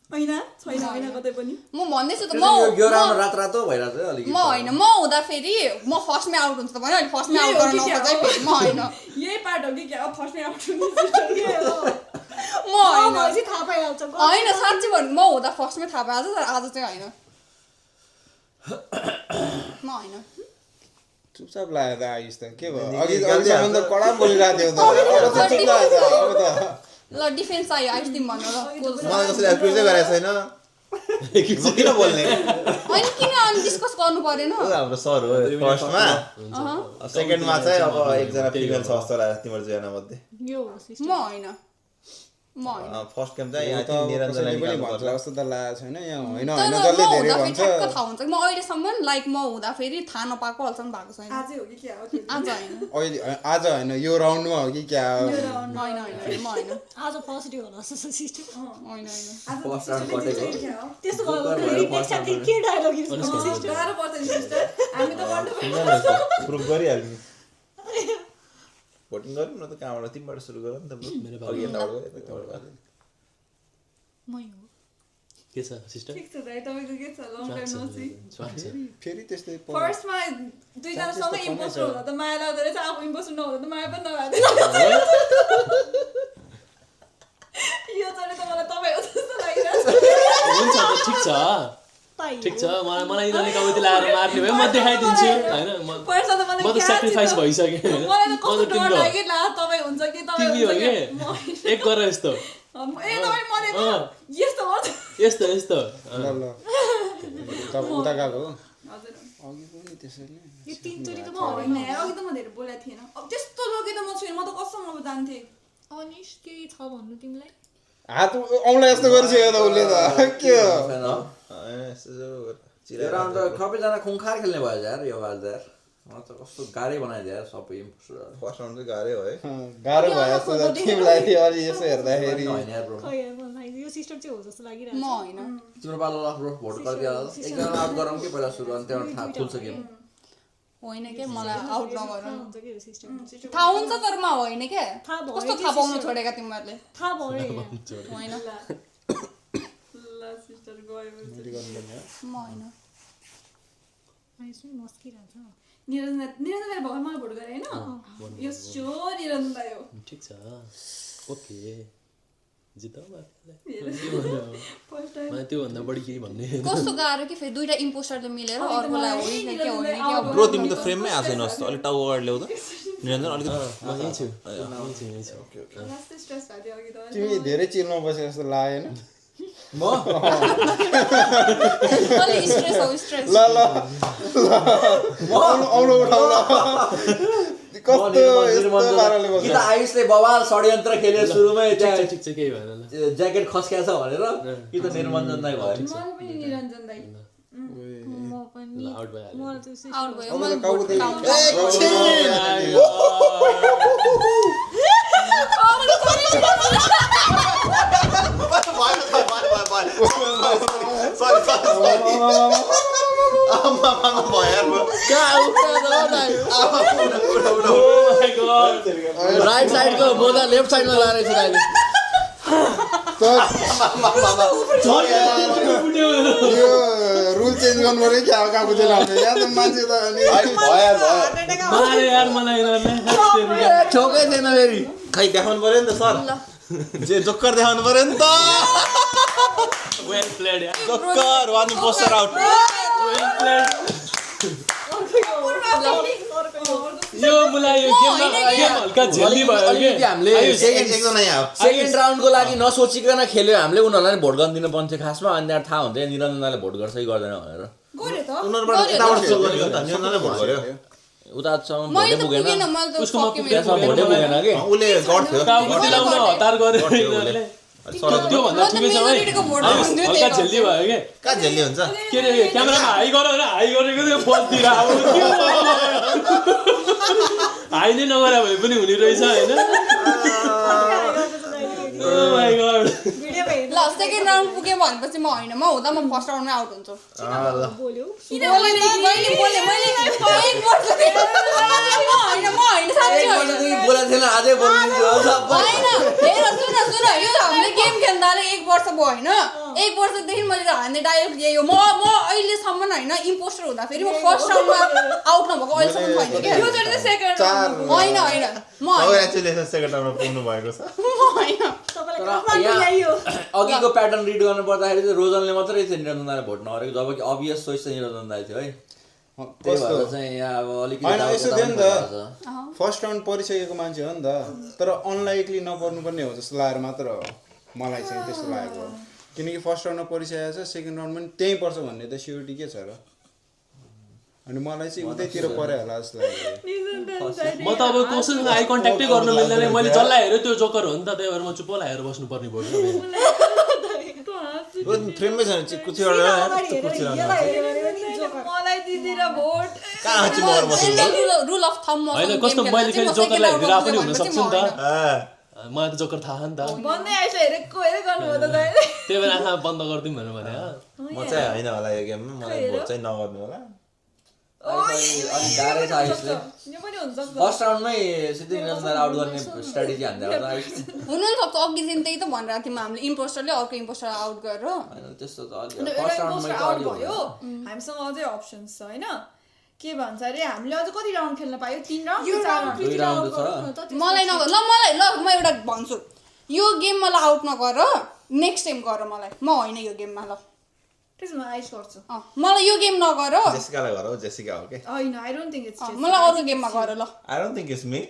S6: होइन छैन होइन कतै पनि
S3: म भन्दैछु त
S2: यो राम्रो रात रातो भइरहेको छ अलिकति
S3: म होइन म हुँदाखेरि म फर्स्टमै आउट हुन्छ त भन्यो अहिले फर्स्टमै आउट गर्न नखोज है फेरि म होइन
S6: यही पार्ट हो कि क्या फर्स्टमै आउट हुने सिस्टर के हो
S3: म होइन
S7: भएपछि थाहा पाइहाल्छ
S3: होइन साँच्चै भन्नु म हुँदा फर्स्टमै थाहा पाइहाल्छ तर आज चाहिँ होइन म होइन
S5: चुपचाप लाग्यो त आयुष त के भयो अघिसम्म त कडा बोलिरहेको थियो त
S3: ल डिफेन्स आयो आइस तिमी भन्नु ल
S1: मलाई कसैले एक्युजै गरेको छैन म किन बोल्ने
S3: होइन किन अनि डिस्कस गर्नु परेन
S1: हाम्रो सर हो फर्स्टमा सेकेन्डमा चाहिँ अब एकजना फिमेल छ जस्तो लाग्यो तिम्रो दुईजना मध्ये
S7: यो हो सिस्टर
S3: म होइन
S1: फर्स्ट गेम चाहिँ यहाँ चाहिँ निरञ्जनलाई निकाल्नु पर्छ
S5: जस्तो त लागेको छैन यहाँ होइन
S3: तर
S5: होइन
S3: म
S5: जसले धेरै
S3: हुँदाखेरि
S5: भन्छ
S3: ठ्याक्क थाहा हुन्छ म अहिलेसम्म लाइक म हुँदाखेरि थाहा नपाएको अहिलेसम्म भएको छैन
S6: आजै हो कि क्या हो
S3: आज होइन
S5: अहिले आज होइन यो राउन्डमा हो कि क्या हो
S3: होइन म होइन
S7: आज पोजिटिभ होला सिस्टर
S3: होइन
S2: फर्स्ट राउन्ड कटेको
S7: त्यस्तो भयो नेक्स्ट टाइम के डायलग युज गर्नु सिस्टर
S6: गाह्रो पर्छ नि सिस्टर हामी त भन्नु
S1: प्रुभ गरिहाल्नु भोटिङ गरौँ न त कहाँबाट तिमीबाट सुरु गरौँ नि त अघि यताबाट
S7: मै हो
S4: के छ सिस्टर
S6: ठिक छ दाइ तपाईँको के छ लङ टाइम नसी
S5: फेरि त्यस्तै
S6: फर्स्टमा दुईजना सँगै इम्पोस्टर हुँदा त माया लाग्दो रहेछ अब इम्पोस्टर नहुँदा त माया पनि नलाग्दैन यो चाहिँ त मलाई तपाईँ हो जस्तो लागिरहेको
S4: हुन्छ त ठिक छ मलाई यिनीहरूले काउती लगाएर मार्ने भयो म देखाइदिन्छु होइन म त सेक्रिफाइस भइसकेँ होइन
S6: मलाई त कस्तो डर लाग्यो ला तपाईँ हुन्छ कि तपाईँ
S4: तिमी हो कि एक गरेर यस्तो
S6: ए तपाईँ मरेको यस्तो हो
S4: यस्तो
S5: ल उता गएको हो
S6: हजुर
S5: अघि पनि त्यसरी नै
S7: यो तीनचोटि त म
S6: होइन अघि त म धेरै बोलेको थिएन अब त्यस्तो लगे त म छुइनँ म त कसम अब जान्थेँ
S7: अनिश केही छ भन्नु तिमीलाई
S5: हात औँला यस्तो गरिसक्यो त उसले त के हो
S2: त्यो राउन्ड त सबैजना खुङखार खेल्ने भयो यार यो बार यार मलाई त कस्तो गाह्रै बनाइदियो यार सबै इम्पोस्टर
S1: फर्स्ट राउन्ड चाहिँ गाह्रै हो है
S5: गाह्रो भयो जस्तो छ टिमलाई अलि यसो हेर्दाखेरि
S2: होइन यार ब्रो
S7: खै यार मलाई यो सिस्टम चाहिँ हो जस्तो लागिरहेको
S3: म होइन
S2: तिम्रो पालो ब्रो भोट गरिदियो एकजना आउट गरौँ कि पहिला सुरु अनि त्यहाँबाट थाहा खुल्छ गेम
S3: होइन के मलाई आउट नगरौँ
S7: हुन्छ कि यो सिस्टम
S3: थाहा हुन्छ तर म होइन के
S7: थाहा भयो
S3: कस्तो थाहा पाउनु छोडेका तिमीहरूले
S7: थाहा भयो
S3: होइन
S6: ल सिस्टर गयो
S3: म होइन
S7: मस्किरहेको छ
S6: निरञ्जनले भर्खर मलाई भोट गरे होइन यो सो निरञ्जन हो
S4: ठिक छ ओके जिताउ
S6: फर्स्ट टाइम
S4: मलाई त्योभन्दा बढी केही भन्ने
S3: कस्तो गाह्रो कि फेरि दुईटा इम्पोस्टरले मिलेर अर्कोलाई होइन के हो कि अब
S1: ब्रो तिमी त फ्रेममै आएनस् त अलिक टाउ अगाडि ल्याउ त निरञ्जन अलिकति
S4: म यहीँ छु
S6: लास्ट स्ट्रेस भएको थियो अघि त
S5: तिमी धेरै चिल्नु बसे जस्तो लागेन
S2: म
S3: अलि स्ट्रेस हो स्ट्रेस
S5: ल औलो उठाउ ल कस्तो यस्तो पाराले
S2: कि
S5: बस्छ
S2: त आयुषले बवाल षड्यन्त्र खेले सुरुमै त्यहाँ
S4: ठिक छ केही भएन ल
S2: ज्याकेट खस्किया छ भनेर कि त निर्मञ्जन दाइ भयो
S6: मलाई पनि निरञ्जन दाइ
S7: म पनि
S4: ल आउट भइहाल्यो
S7: मलाई चाहिँ सिस्टम
S3: आउट भयो
S5: अब
S3: मलाई
S5: त काउको त्यही
S2: राइट साइडको बोधा लेफ्ट साइडमा लाएर छु अहिले
S5: यो रुल चेन्ज गर्नु पर्यो क्या काको चाहिँ लाउने यहाँ त मान्छे त अनि
S4: मारे यार मलाई यिनीहरूले
S2: ठोकै थिएन फेरि
S1: खै देखाउनु पर्यो नि त सर जे जोकर देखाउनु पर्यो नि त
S4: वेल प्लेड यार
S1: joker one poster out
S4: well played यो मलाई यो गेम हल्का झेल्ली भयो
S2: अलिकति
S4: के
S2: हामीले
S1: एकजना यहाँ
S2: सेकेन्ड राउन्डको लागि नसोचिकन खेल्यो हामीले उनीहरूलाई भोट गर्न दिनु पर्ने थियो खासमा अनि त्यहाँ थाहा हुन्थ्यो निरञ्जनले भोट गर्छ कि गर्दैन भनेर
S6: गरे त
S1: उनीहरूबाट यताबाट सुरु गरेको त निरञ्जनले भोट गर्यो
S2: उतासम्म
S3: मैले
S2: भोटै
S3: त
S2: पुगेन
S3: पुगेन मैले त
S4: उसकोमा
S3: सकेँ
S4: पुगेन,
S3: मेरो।
S2: भोटै पुगेन कि
S1: उसले गर्थ्यो
S4: टाउको दिलाउन हतार गर्यो यिनीहरूले त्योभन्दा ठुलै छ है
S3: मेजोरिटीको भोट
S4: आयुष,
S3: भन्थ्यो
S4: हल्का
S3: त्यही
S4: झेल्ली भयो के
S1: कहाँ झेल्ली हुन्छ
S4: के अरे क्यामेरामा हाई गरेर हाई गरेको थियो बलतिर अब के हाई नै नगरे भए पनि हुने रहेछ होइन Oh my God.
S7: भिडियो हेर्नु
S3: ल सेकेन्ड राउन्ड पुग्यो भनेपछि म होइन म हुँदा म फर्स्ट राउन्डमै आउट हुन्छु
S7: बोल्यो
S3: मैले एक वर्षदेखि म होइन साँच्चै होइन
S2: बोलेको थिएन अझै बोलिदिन्छु सबै
S3: होइन हेर सुन यो हामीले गेम खेल्दाले 1 वर्ष भयो होइन 1 वर्षदेखि मैले हान्ने डाइरेक्ट यही हो म अहिलेसम्म होइन इम्पोस्टर हुँदा फेरि म फर्स्ट राउन्डमा आउट नभएको अहिलेसम्म छैन क्या
S6: यो चाहिँ सेकेन्ड
S3: होइन म होइन
S1: कङ्ग्रेचुलेसन सेकेन्ड राउन्डमा पुग्नु भएको छ
S3: म होइन
S7: तपाईँलाई
S2: तर
S7: काठमाडौँ
S2: यहाँ
S7: ल्याइयो
S2: अघिको प्याटर्न रिड गर्नु पर्दाखेरि चाहिँ रोजनले मात्रै थियो निरञ्जन दाइले भोट नगरेको जब कि अभियस चोइस चाहिँ निरञ्जन दाइ थियो है त्यही भएर चाहिँ यहाँ अब अलिकति
S5: होइन
S2: doubt
S5: यसो
S2: त
S5: थियो नि
S2: पनि
S5: त
S2: भइरहेको
S5: फर्स्ट राउन्ड परिसकेको मान्छे हो नि त तर अनलाइकली नपर्नुपर्ने हो जस्तो लागेर मात्र हो मलाई चाहिँ त्यस्तो लागेको हो किनकि फर्स्ट राउन्डमा परिसकेको छ सेकेन्ड राउन्ड पनि त्यहीँ पर्छ भन्ने त स्योरिटी के छ र अनि मलाई चाहिँ उतैतिर पऱ्यो होला जस्तो लाग्यो
S4: म त अब कसैसँग आई कन्ट्याक्टै गर्नु मिल्दैन मैले जसलाई हेऱ्यो त्यो जोकर हो नि त त्यही भएर म चुप्प लाएर बस्नुपर्ने भयो
S1: फ्रेममै छैन कुर्सी
S6: मलाई दिदीर भोट
S1: कहाँ चाहिँ मगर बस्नु
S3: रुल अफ थम
S4: होइन कस्तो मैले फेरि जोकरलाई हेरिरहेको पनि हुनसक्छु नि त मलाई त जोकर थाहा नि त
S6: भन्दै आइस हेरेको हेरे गर्नुभयो त दाइले
S4: त्यही भएर आँखा बन्द गरिदिउँ भनेर भने
S1: म चाहिँ होइन होला यो गेममा मलाई भोट चाहिँ नगर्नु होला
S2: अलिक गाह्रै छ आयुषले
S6: यो पनि हुन्छ
S2: फर्स्ट राउन्डमै सिधै निरञ्जन आउट गर्ने स्ट्राटेजी हान्दै होला आयुष
S3: हुनु नि सक्छ अघिदेखि त्यही त भनिरहेको थियौँ हामीले इम्पोस्टरले अर्को इम्पोस्टर आउट गरेर
S2: होइन त्यस्तो त अलि फर्स्ट राउन्डमै त
S6: आउट
S2: अलि
S6: भयो हामीसँग अझै अप्सन्स छ होइन के भन्छ अरे हामीले अझ कति राउन्ड खेल्न पायो 3 राउन्ड कि 4 राउन्ड
S2: 2 राउन्ड छ
S3: मलाई नगर ल मलाई ल म एउटा भन्छु यो गेम मलाई आउट नगर नेक्स्ट टाइम गर मलाई म होइन यो गेममा ल
S6: त्यसमा आइस गर्छु
S3: मलाई यो गेम नगर
S1: जेसिकालाई गर जेसिका हो के
S6: होइन आई डोन्ट थिंक इट्स
S3: मलाई अरू गेममा गर ल
S1: I don't think it's me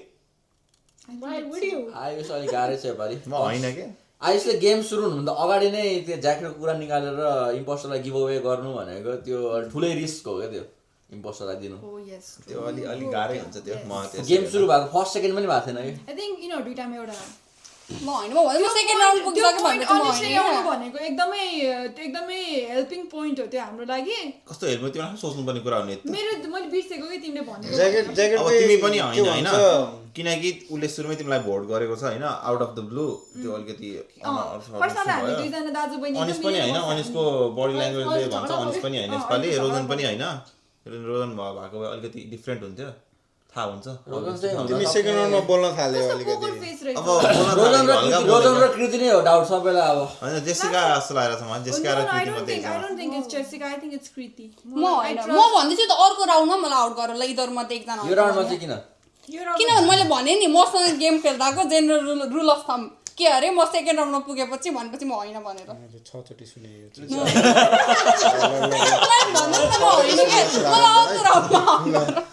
S2: Ayush अलिक गाह्रै छ योपालि
S1: म होइन के
S2: आयुषले गेम सुरु हुनुभन्दा अगाडि नै त्यो ज्याकेटको कुरा निकालेर इम्पोस्टरलाई गिभ अवे गर्नु भनेको त्यो ठुलै रिस्क हो क्या त्यो इम्पोस्टरलाई दिनु
S6: ओ यस
S1: त्यो अलि गाह्रै हुन्छ त्यो म
S2: गेम सुरु भएको फर्स्ट सेकेन्ड पनि भएको थिएन कि
S6: आई थिंक यिनीहरु दुईटामा एउटा
S3: म होइन म सेकेन्ड राउन्ड पुगिसक्यो भनेपछि म होइन
S6: भनेको एकदमै हेल्पिङ पोइन्ट हो त्यो हाम्रो लागि
S1: कस्तो हेल्प तिमीलाई सोच्नुपर्ने कुरा हो नि
S6: मैले बिर्सेको कि तिमीले भनेको
S5: ज्याकेट
S1: अब तिमी पनि होइन किनकि उसले सुरुमै तिमीलाई भोट गरेको छ होइन आउट अफ द ब्लू त्यो अलिकति अनिस पनि होइन अनिसको बडी ल्याङ्ग्वेजले भन्छ अनिस पनि होइन यसपालि रोजन पनि होइन रोजन भएको भए अलिकति डिफ्रेन्ट हुन्थ्यो थाहा हुन्छ
S5: तिमी सेकेन्ड राउन्डमा बोल्न थाल्यो अलिकति
S1: अब
S2: रोजन र कृति नै हो डाउट सबैलाई अब
S1: होइन जेसिका जस्तो लागेको छ मलाई जेसिका र कृति मध्ये
S3: म होइन म भन्दैछु त अर्को राउन्डमा मलाई आउट गरेर ल यिनीहरू मध्ये एकजना
S2: यो राउन्डमा चाहिँ किन
S3: किनभने मैले भने नि मसँग गेम खेल्दाको जेनरल रुल अफ थम के अरे म सेकेन्ड राउन्डमा पुगेपछि भनेपछि म होइन भनेर
S5: छचोटि सुनेको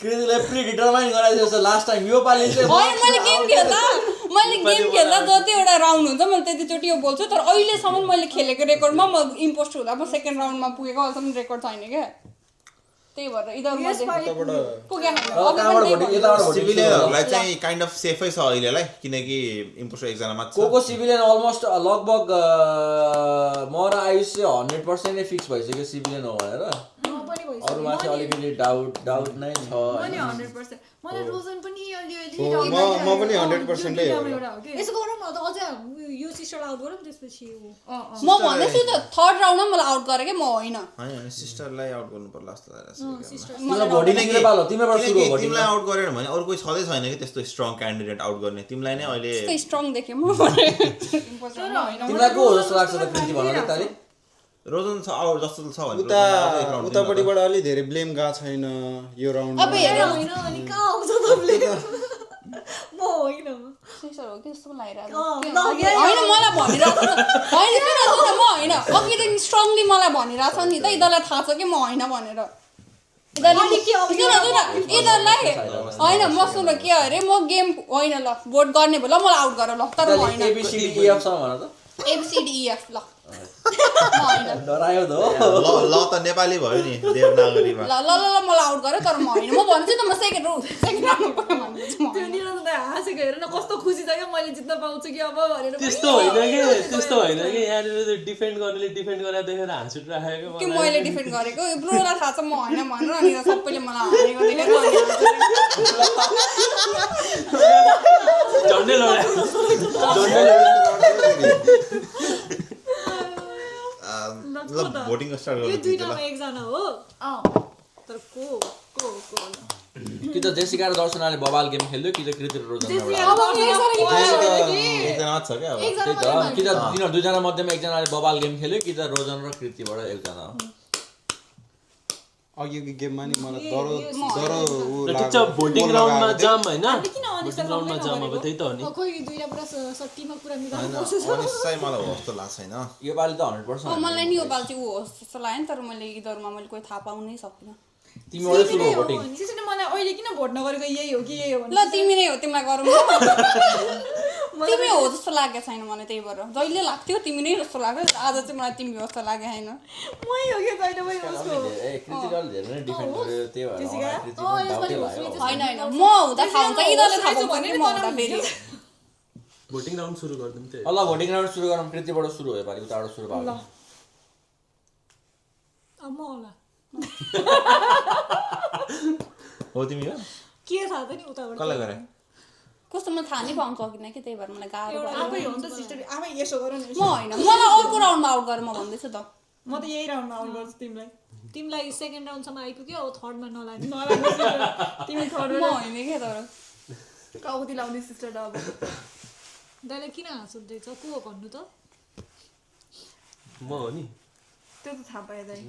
S2: कृतिले प्रि डिटरमाइन गराइदिएको छ लास्ट टाइम यो पालि चाहिँ
S3: मैले गेम खेल्दा जतिवटा राउन्ड हुन्छ मैले त्यतिचोटि यो बोल्छु तर अहिलेसम्म मैले खेलेको रेकर्डमा म इम्पोस्ट हुँदा म सेकेन्ड राउन्डमा पुगेको अहिलेसम्म रेकर्ड छैन क्या त्यही भएर
S1: सिभिलियनहरूलाई चाहिँ काइन्ड अफ सेफै छ अहिलेलाई किनकि इम्पोस्टर एकजना मात्र
S2: को सिभिलियन अलमोस्ट लगभग म र आयुष चाहिँ 100% नै फिक्स भइसक्यो सिभिलियन हो भनेर अरूमा चाहिँ अलिकति डाउट नै छ
S6: मलाई रोजन पनि
S5: म पनि 100% हो
S7: यसो गरौँ न त अझै यो सिस्टर आउट गरौँ त्यसपछि
S3: म भन्दैछु त थर्ड राउन्डमा मलाई आउट गरे के म होइन
S1: सिस्टरलाई आउट गर्नु पर्ला जस्तो लागेको तिमीलाई आउट गरेन भने अरू कोही छँदै छैन कि त्यस्तो स्ट्रङ क्यान्डिडेट आउट गर्ने तिमीलाई नै अहिले
S3: स्ट्रङ देखेँ म
S2: तिमीलाई को हो जस्तो लाग्छ त कृति भन त ताली
S1: रोजन छ आउट जस्तो छ भने
S5: उतापट्टिबाट अलि धेरै ब्लेम गएको छैन यो राउन्ड
S3: अब हेर
S7: होइन अनि कहाँ आउँछ त ब्लेम म होइन
S3: होइन मलाई भनिरहेको म होइन अघिदेखि स्ट्रङली मलाई भनिरहेको छ नि त यिनीहरूलाई थाहा छ कि म होइन भनेर यिनीहरूलाई होइन म सुन के अरे म गेम होइन ल भोट गर्ने भयो ल मलाई आउट गर ल तर म होइन ABCDEF ल
S2: डरायो त
S1: ल त नेपाली भयो नि देवनागरीमा
S3: ल मलाई आउट गर्यो तर म होइन म भन्छु त म सेकेन्ड राउन्डमा
S6: त्यो निरन्तर हाँसेको हेर न कस्तो खुसी छ क्या मैले जित्न पाउँछु कि अब भनेर
S4: त्यस्तो होइन कि यहाँनिर डिफेन्ड गर्नेले डिफेन्ड गरेर देखेर हाँस उठिराखेको
S3: कि मैले डिफेन्ड गरेको ब्रोलाई थाहा छ म होइन भनेर अनि सबैले मलाई हारेको देखेर
S4: झन्डै लगायो
S1: भोटिङ स्टार्ट
S7: यो
S1: गर्नु
S7: दुईटामा एकजना हो तर को
S2: कि त जेसिका र दर्शनाले बबाल गेम खेल्यो कि त कृति र रोजन
S1: एकजना मात्र छ क्या अब
S2: त्यही त कि त तिनीहरू दुईजना मध्येमा एकजनाले बबाल गेम खेल्यो कि त रोजन र कृतिबाट एकजना हो
S5: अघिको गेममा नि मलाई डरो
S4: ठिक छ भोटिङ राउन्डमा जाम होइन भोटिङ राउन्डमा जाम अब त्यही त हो नि
S7: कोही दुईटा पुरा सट्टीमा कुरा मिलाउनु पर्छ
S1: अनिश्चय मलाई हो जस्तो लाग्छ होइन
S2: यो पालि त 100%
S3: मलाई नि यो पालि चाहिँ ऊ होस् जस्तो लाग्यो नि तर मैले यिनीहरूमा मैले कोही थाहा पाउनै सकिनँ
S2: तिमीबाट सुरु हो भोटिङ
S6: त्यसैले मलाई अहिले किन भोट नगरेको यही हो कि यही हो
S3: ल तिमी नै हो तिमीलाई गरौँ तिमी हो जस्तो लागेको छैन मलाई त्यही भएर जहिले लाग्थ्यो तिमी नै जस्तो लाग्यो आज चाहिँ मलाई तिमी हो जस्तो लागेको छैन
S6: मै हो कि जहिले मै उसको
S2: कृतिकले धेरै नै डिफेन्ड गर्यो त्यही भएर
S3: होइन म हुँदा थाहा हुन्छ यिनीहरूले थाहा पाउँछ कि म हुँदा फेरि
S4: भोटिङ राउन्ड सुरु गरिदिउँ त्यही
S2: ल भोटिङ राउन्ड सुरु गरौँ कृतिबाट सुरु भयो पालि उताबाट सुरु भयो
S7: अब म होला
S1: हो तिमी हो
S7: के थाहा त नि उताबाट
S1: कसलाई गरे
S3: कस्तो मलाई थाहा नै पाउनु सकिनँ कि त्यही भएर मलाई गाह्रो
S6: आफै हो नि त सिस्टर आफै यसो गर न
S3: म होइन मलाई अर्को राउन्डमा आउट गरेर म भन्दैछु त
S6: म त यही राउन्डमा आउट गर्छु
S7: तिमीलाई सेकेन्ड राउन्डसम्म आइपुग्यो अब थर्डमा नलाग्ने
S6: तिमी थर्ड
S3: म होइन क्या तर
S6: काउती लाउने सिस्टर अब
S7: दाइलाई किन हाँस उठ्दैछ को हो भन्नु त
S4: म हो नि
S6: त्यो त थाहा पाएँ दाइ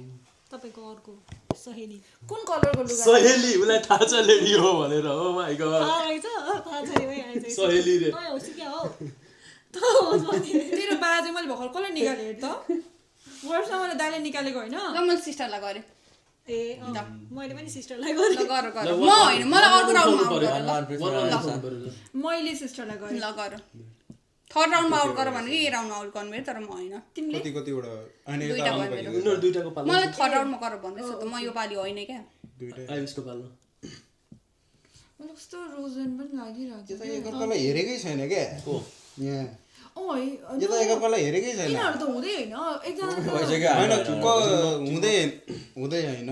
S7: तपाईँको अर्को सहेली
S6: कुन कलरको लुगा
S4: सहेली उसलाई थाहा छ लेडी हो भनेर हो माइ गॉड
S7: थाहा रहेछ थाहा छैन भइहाल्छ
S4: सहेली रे
S7: नयाँ होस् क्या हो
S6: तेरो बा चाहिँ मैले भर्खर कसले निकालेँ हेर त वर्षमा मैले दाइले निकालेको होइन
S3: ल मैले सिस्टरलाई गरेँ
S7: ए मैले पनि सिस्टरलाई गरेँ
S3: ल गर म होइन मलाई अर्को राउन्डमा आउट गर
S6: मैले सिस्टरलाई गरेँ
S3: ल गर थर्ड राउन्डमा आउट गर भने यही राउन्डमा आउट गर्नु तर म होइन
S5: कतिवटा
S4: उनीहरू दुईटाको पालो
S3: मलाई थर्ड राउन्डमा गर भन्दैछु त म यो पालि होइन क्या
S4: आयुषको पालो
S6: मलाई कस्तो रोजन पनि लागिरहेको
S5: एकअर्कालाई हेरेकै छैन क्या यहाँ यो त एकअर्कालाई हेरेकै छैन
S6: यिनीहरू त हुँदै होइन एकजना
S2: भइसक्यो
S5: होइन
S2: हामी
S5: हुँदै होइन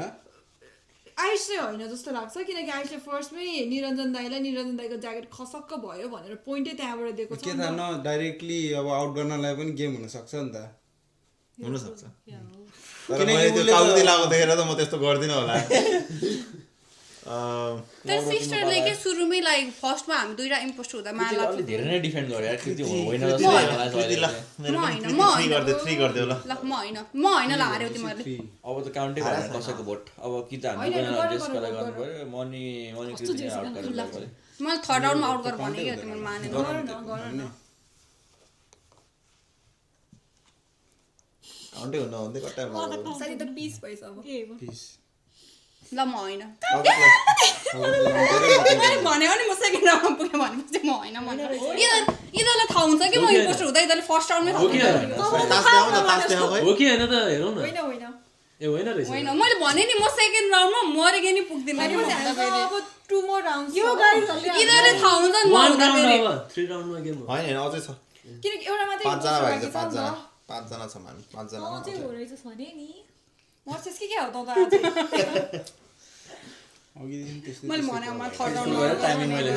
S6: आयुष चाहिँ होइन जस्तो लाग्छ किनकि आयुषले फर्स्टमै निरञ्जन दाईको ज्याकेट खसक्क भयो भनेर पोइन्टै त्यहाँबाट दिएको छ
S5: के थाहा न डाइरेक्टली अब आउट गर्नलाई पनि गेम हुनसक्छ नि त
S1: हुनसक्छ तर मैले त्यो काउदी लगाएको देखेर त म त्यस्तो गर्दिनँ होला
S3: तर सिस्टरले के सुरुमै लाइक फर्स्टमा हामी दुईटा इम्पोस्टर हुँदा माला
S2: अलि धेरै नै डिफेन्ड गर्यो यार कृति होइन जस्तो लाग्यो मलाई
S1: कृति ल
S2: अहिले।
S1: मेरो
S3: होइन,
S1: पनि
S3: म
S1: 3 गरिदियो 3 गरिदियो ल
S3: ल म होइन ल हार्यौ तिमीहरूले
S2: अब त काउन्टै भएन कसैको भोट अब कि त हामी डिस्कलाई गर्नु पर्यो मनी कृति आउट गरेर पर्यो
S3: मैले थर्ड राउन्डमा आउट गर भने के हो तिमीले मानेन
S1: काउन्टै हुन हुँदै कता
S6: साथी त पिस भएछ अब
S3: ल म होइन मैले भनेको नि म सेकेन्ड राउन्डमा पुगेँ भनेपछि म होइन यिनीहरूलाई थाहा हुन्छ कि म इम्पोस्टर हुँदा यिनीहरूले फर्स्ट राउन्डमै थाहा हुन्छ
S1: तास देखाउ है
S4: हो कि होइन त हेरौँ न
S6: होइन होइन
S4: ए होइन रहेछ
S3: होइन मैले भने नि म सेकेन्ड राउन्डमा मरेको नि पुग्दिनँ कि
S6: अब 2 more rounds
S7: यो गाइजहरूले
S3: यिनीहरूले थाहा हुन्छ नि
S4: वान
S3: नहुँदा
S4: राउन्ड
S3: फेरि
S4: अब 3 राउन्डमा गेम हो
S1: होइन होइन अझै छ
S6: किनकि एउटा मात्रै
S1: 5 जना भएको छ 5
S6: imposter
S1: जना
S6: बाँकी
S1: 5 जना छौँ हामी 5 जना
S7: म चाहिँ हो रहेछ भने नि
S6: मर्छस् के हो त आज
S5: अघिदेखि त्यस्तै
S3: मैले भने म थर्ड
S2: सुरु
S3: राउन्डमा
S2: गरेर टाइमिङ मैले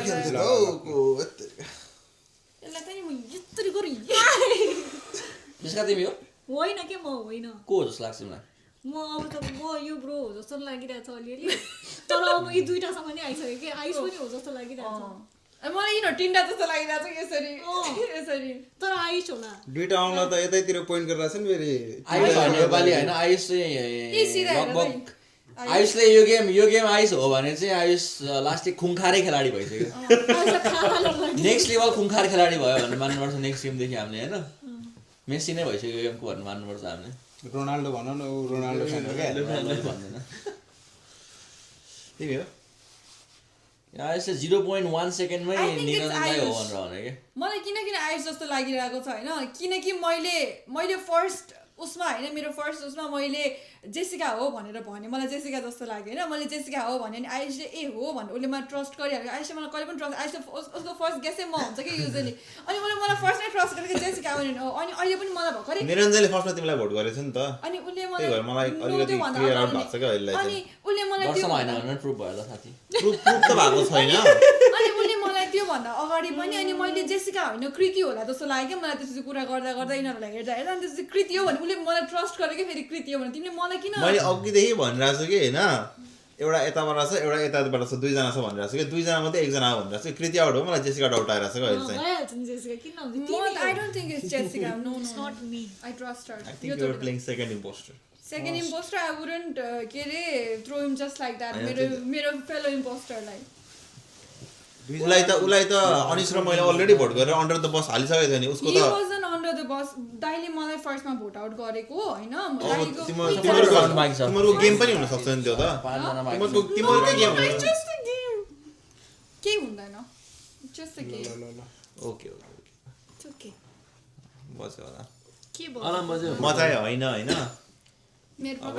S6: यसलाई त नि म यत्रो गरी
S2: त्यसका तिमी हो
S7: होइन के म होइन
S2: को हो जस्तो लाग्छ तिमीलाई
S7: म अब त म यो ब्रो हो जस्तो लागिरहेछ अलिअलि तर अब यी दुइटासँग नि आइसक्यो कि आइस पनि हो जस्तो लागिरहेछ
S6: मलाई यिनीहरू तिनवटा जस्तो लागिरहेको छ यसरी यसरी
S7: तर आइस होला
S5: दुईटा आउँला त यतैतिर पोइन्ट गरेर छ नि फेरि
S2: आयुष होइन योपालि होइन आयुष चाहिँ
S6: सिधा हेर
S2: लगभग आयुषले यो गेम आयुष हो भने चाहिँ आयुष लास्टै खुङखारै खेलाडी भइसक्यो नेक्स्ट लेभल खुङखार खेलाडी भयो भनेर मान्नुपर्छ नेक्स्ट गेमदेखि हामीले होइन मेसी नै भइसक्यो गेमको भनेर मान्नुपर्छ हामीले
S5: रोनाल्डो भन न ऊ रोनाल्डो छैन क्या
S2: भन्दैन
S1: तिमी हो
S2: आयुष चाहिँ 0.1 सेकेन्डमै
S6: I think it's
S2: निरञ्जन दाइ हो
S6: आयुष।
S2: भनेर भने क्या
S6: मलाई किन आयुष जस्तो लागिरहेको छ होइन किनकि मैले फर्स्ट उसमा होइन मेरो फर्स्ट उसमा मैले जेसिका हो भनेर भने मलाई जेसिका जस्तो लाग्यो होइन मैले जेसिका हो भने अनि आयुषले ए हो भनेर उसले मलाई ट्रस्ट गरिहाल्यो आयुषले मलाई कहिले पनि ट्रस्ट आयुषले उसको फर्स्ट गेसै म हुन्छ कि युजली अनि मलाई फर्स्टमै ट्रस्ट गरेको जेसिका हो भने अनि अहिले पनि मलाई भर्खरै
S1: निरञ्जनले फर्स्टमा तिमीलाई भोट गरेछ नि त
S6: अनि उसले
S1: त्यही भएर मलाई अलिकति क्लियर आउट भएको छ क्या अहिले
S6: अनि उसले मलाई त्यो
S2: दर्शन होइन भनेर प्रुभ भयो ल साथी
S1: प्रुफ त भएको छैन
S6: अनि उसले मलाई त्योभन्दा अगाडि पनि अनि मैले जेसिका होइन कृति होला जस्तो लाग्यो क्या मलाई त्यसपछि कुरा गर्दा गर्दा यिनीहरूलाई हेर्दा हेर्दा अनि त्यसपछि कृति हो भने उसले मलाई ट्रस्ट गरेकै फेरि कृति हो भने तिमीले मलाई किन
S1: मैले अघिदेखि भनिरहेको छु कि होइन एउटा यताबाट छ एउटा यताबाट छ 2 जना छ भनिरहेको छु कि 2 जना मात्रै 1 जना हो भनिरहेको छु कृति आउट हो मलाई जेसिका डाउट आइरहेको छ क्या अहिले चाहिँ
S7: भइहाल्छ नि जेसिका किन नहुने
S6: I don't think it's Jessica. No,
S7: It's not me.
S6: I trust her.
S1: I think you are playing second imposter.
S6: Second imposter, I wouldn't throw him just like that.
S1: I don't
S6: मेरो fellow imposter like.
S1: उसलाई त अनिस र मैले already vote गरेर under the bus हालिसकेको थियो नि उसको
S6: He
S1: त
S6: wasn't under the bus. दाइले मलाई फर्स्टमा भोट आउट गरेको होइन दाइको
S1: तिमीहरूको गेम पनि हुन सक्छ नि त्यो त
S2: 5 जना बाँकी
S1: तिमीहरूकै गेम हो
S6: It's just a game. के हुँदैन? It's just a game.
S1: Okay
S6: It's okay.
S1: बस्यो होला
S7: के भयो
S4: अलार्म बज्यो
S1: म चाहिँ होइन
S6: मेरो
S1: अब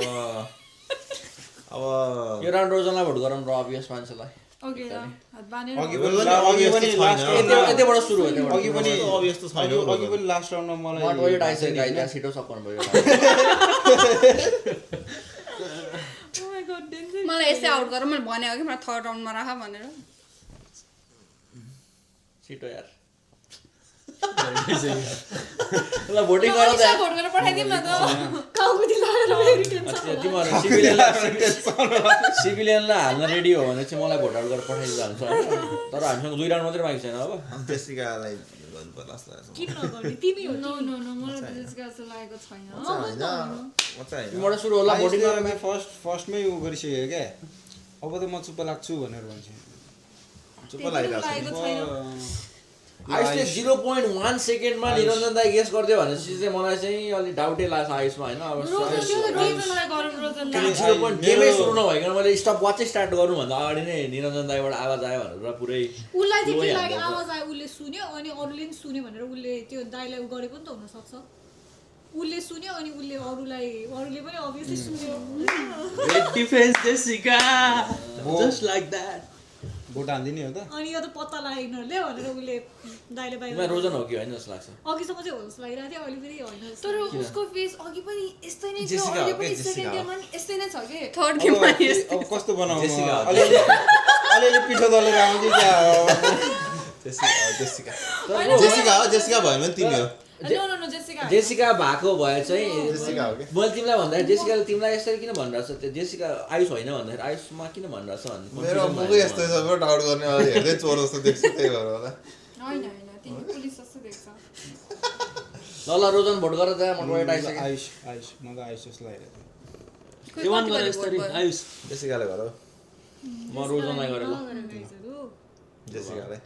S2: यो राउन्ड रोजनलाई भोट गरौँ र अभियस मान्छेलाई
S6: ओके ल हात बानेर
S5: अघि
S6: भयो।
S5: पनि लास्ट
S2: यतिबाट सुरु हो यतिबाट
S5: अघि पनि
S1: अभियस त छैन
S5: अघि पनि लास्ट राउन्डमा मलाई
S2: नट वेट आइसक्यो गाइज यहाँ छिटो सकाउनु भयो
S6: Oh my god, danger.
S3: मलाई यसै आउट गर मैले भनेको कि मलाई थर्ड राउन्डमा राख भनेर
S2: छिटो यार ल भोटिङ गर त
S6: अनिसा भोट गरेर पठाइदिउँ न त
S7: काउबुदी लगाएर फेरि टेन्सन
S2: तिमीहरू सिभिलियनलाई हाल्न रेडी हो भने चाहिँ मलाई भोट आउट गरेर पठाइदिँदा हुन्छ होइन तर हामीसँग 2 राउन्ड मात्रै बाँकी छैन अब
S1: जेसिकालाई गर्नु पर्ला जस्तो लाग्छ
S7: किन नगर्ने तिमी हो
S6: नो नो नो मलाई त त्यसको जस्तो लागेको छैन
S1: म चाहिँ होइन
S2: तिमीबाट सुरु होला भोटिङ गर
S5: आइसले फर्स्टमै उ गरिसक्यो क्या अब त म चुप्प लाग्छु भनेर भन्छ
S1: चुप्प लागिरहेको
S6: लागेको छैन
S2: आयुषले 0.1 सेकेन्डमा निरञ्जन दाइ गेस गरिदियो भनेपछि चाहिँ मलाई चाहिँ अलिक डाउटै लाग्छ आयुषमा होइन अब गेमै सुरु नभइकन मैले स्टप वाचै स्टार्ट गर्नुभन्दा अगाडि नै निरञ्जन दाइबाट आवाज आयो भनेर पुरै
S7: उसलाई चाहिँ के लाग्यो आवाज आयो उसले सुन्यो अनि अरूले पनि सुन्यो भनेर उसले त्यो दाइलाई उ गरेको नि त हुनसक्छ उसले सुन्यो अनि उसले अरूले पनि अभियसली सुन्यो
S4: Great defense, Jessica. Just like that.
S5: भोट हान्दिने हो त
S7: अनि यो त पत्ता लागेन ले भनेर उसले दाइले बाहिर
S2: तिमीलाई रोजन हो कि होइन जस्तो लाग्छ
S7: अघिसम्म चाहिँ हो जस्तो लागिरहेको थियो अहिले फेरि होइन जस्तो
S6: तर उसको फेस अघि पनि यस्तै नै थियो
S1: जेसिका
S6: अहिले
S1: हो
S6: पनि
S1: के, जेसिका
S6: सेकेन्ड
S1: हो।
S6: इयरमा पनि यस्तै नै छ के
S3: थर्ड गेममा
S5: अब कस्तो बनाउनु
S1: जेसिका हो।
S5: अलिअलि पिठो दलेर आउँ कि क्या हो
S1: जेसिका हो जेसिका भयो भने तिमी हो
S6: नो जेसिका
S2: जेसिका भएको भए चाहिँ
S1: जेसिका हो कि
S2: मैले तिमीलाई भन्दाखेरि जेसिकाले तिमीलाई यसरी किन भनिरहेछ त्यो जेसिका आयुष होइन भन्दाखेरि आयुषमा किन भनिरहेछ भन्ने
S1: मेरो मुखै यस्तो छ डाउट गर्ने अब हेर्दै चोर जस्तो देख्छ त्यही भएर होला
S6: होइन तिमी पुलिस जस्तो देख्छ
S2: ल रोजन भोट गरेर जा मोटोबाट आइसक्यो
S5: आयुष म त आयुष जस्तो लागिरहेको थियो
S4: एवान गरे यसरी आयुष
S1: जेसिकाले गर
S2: म रोजनलाई गरेर ल
S1: जेसिकाले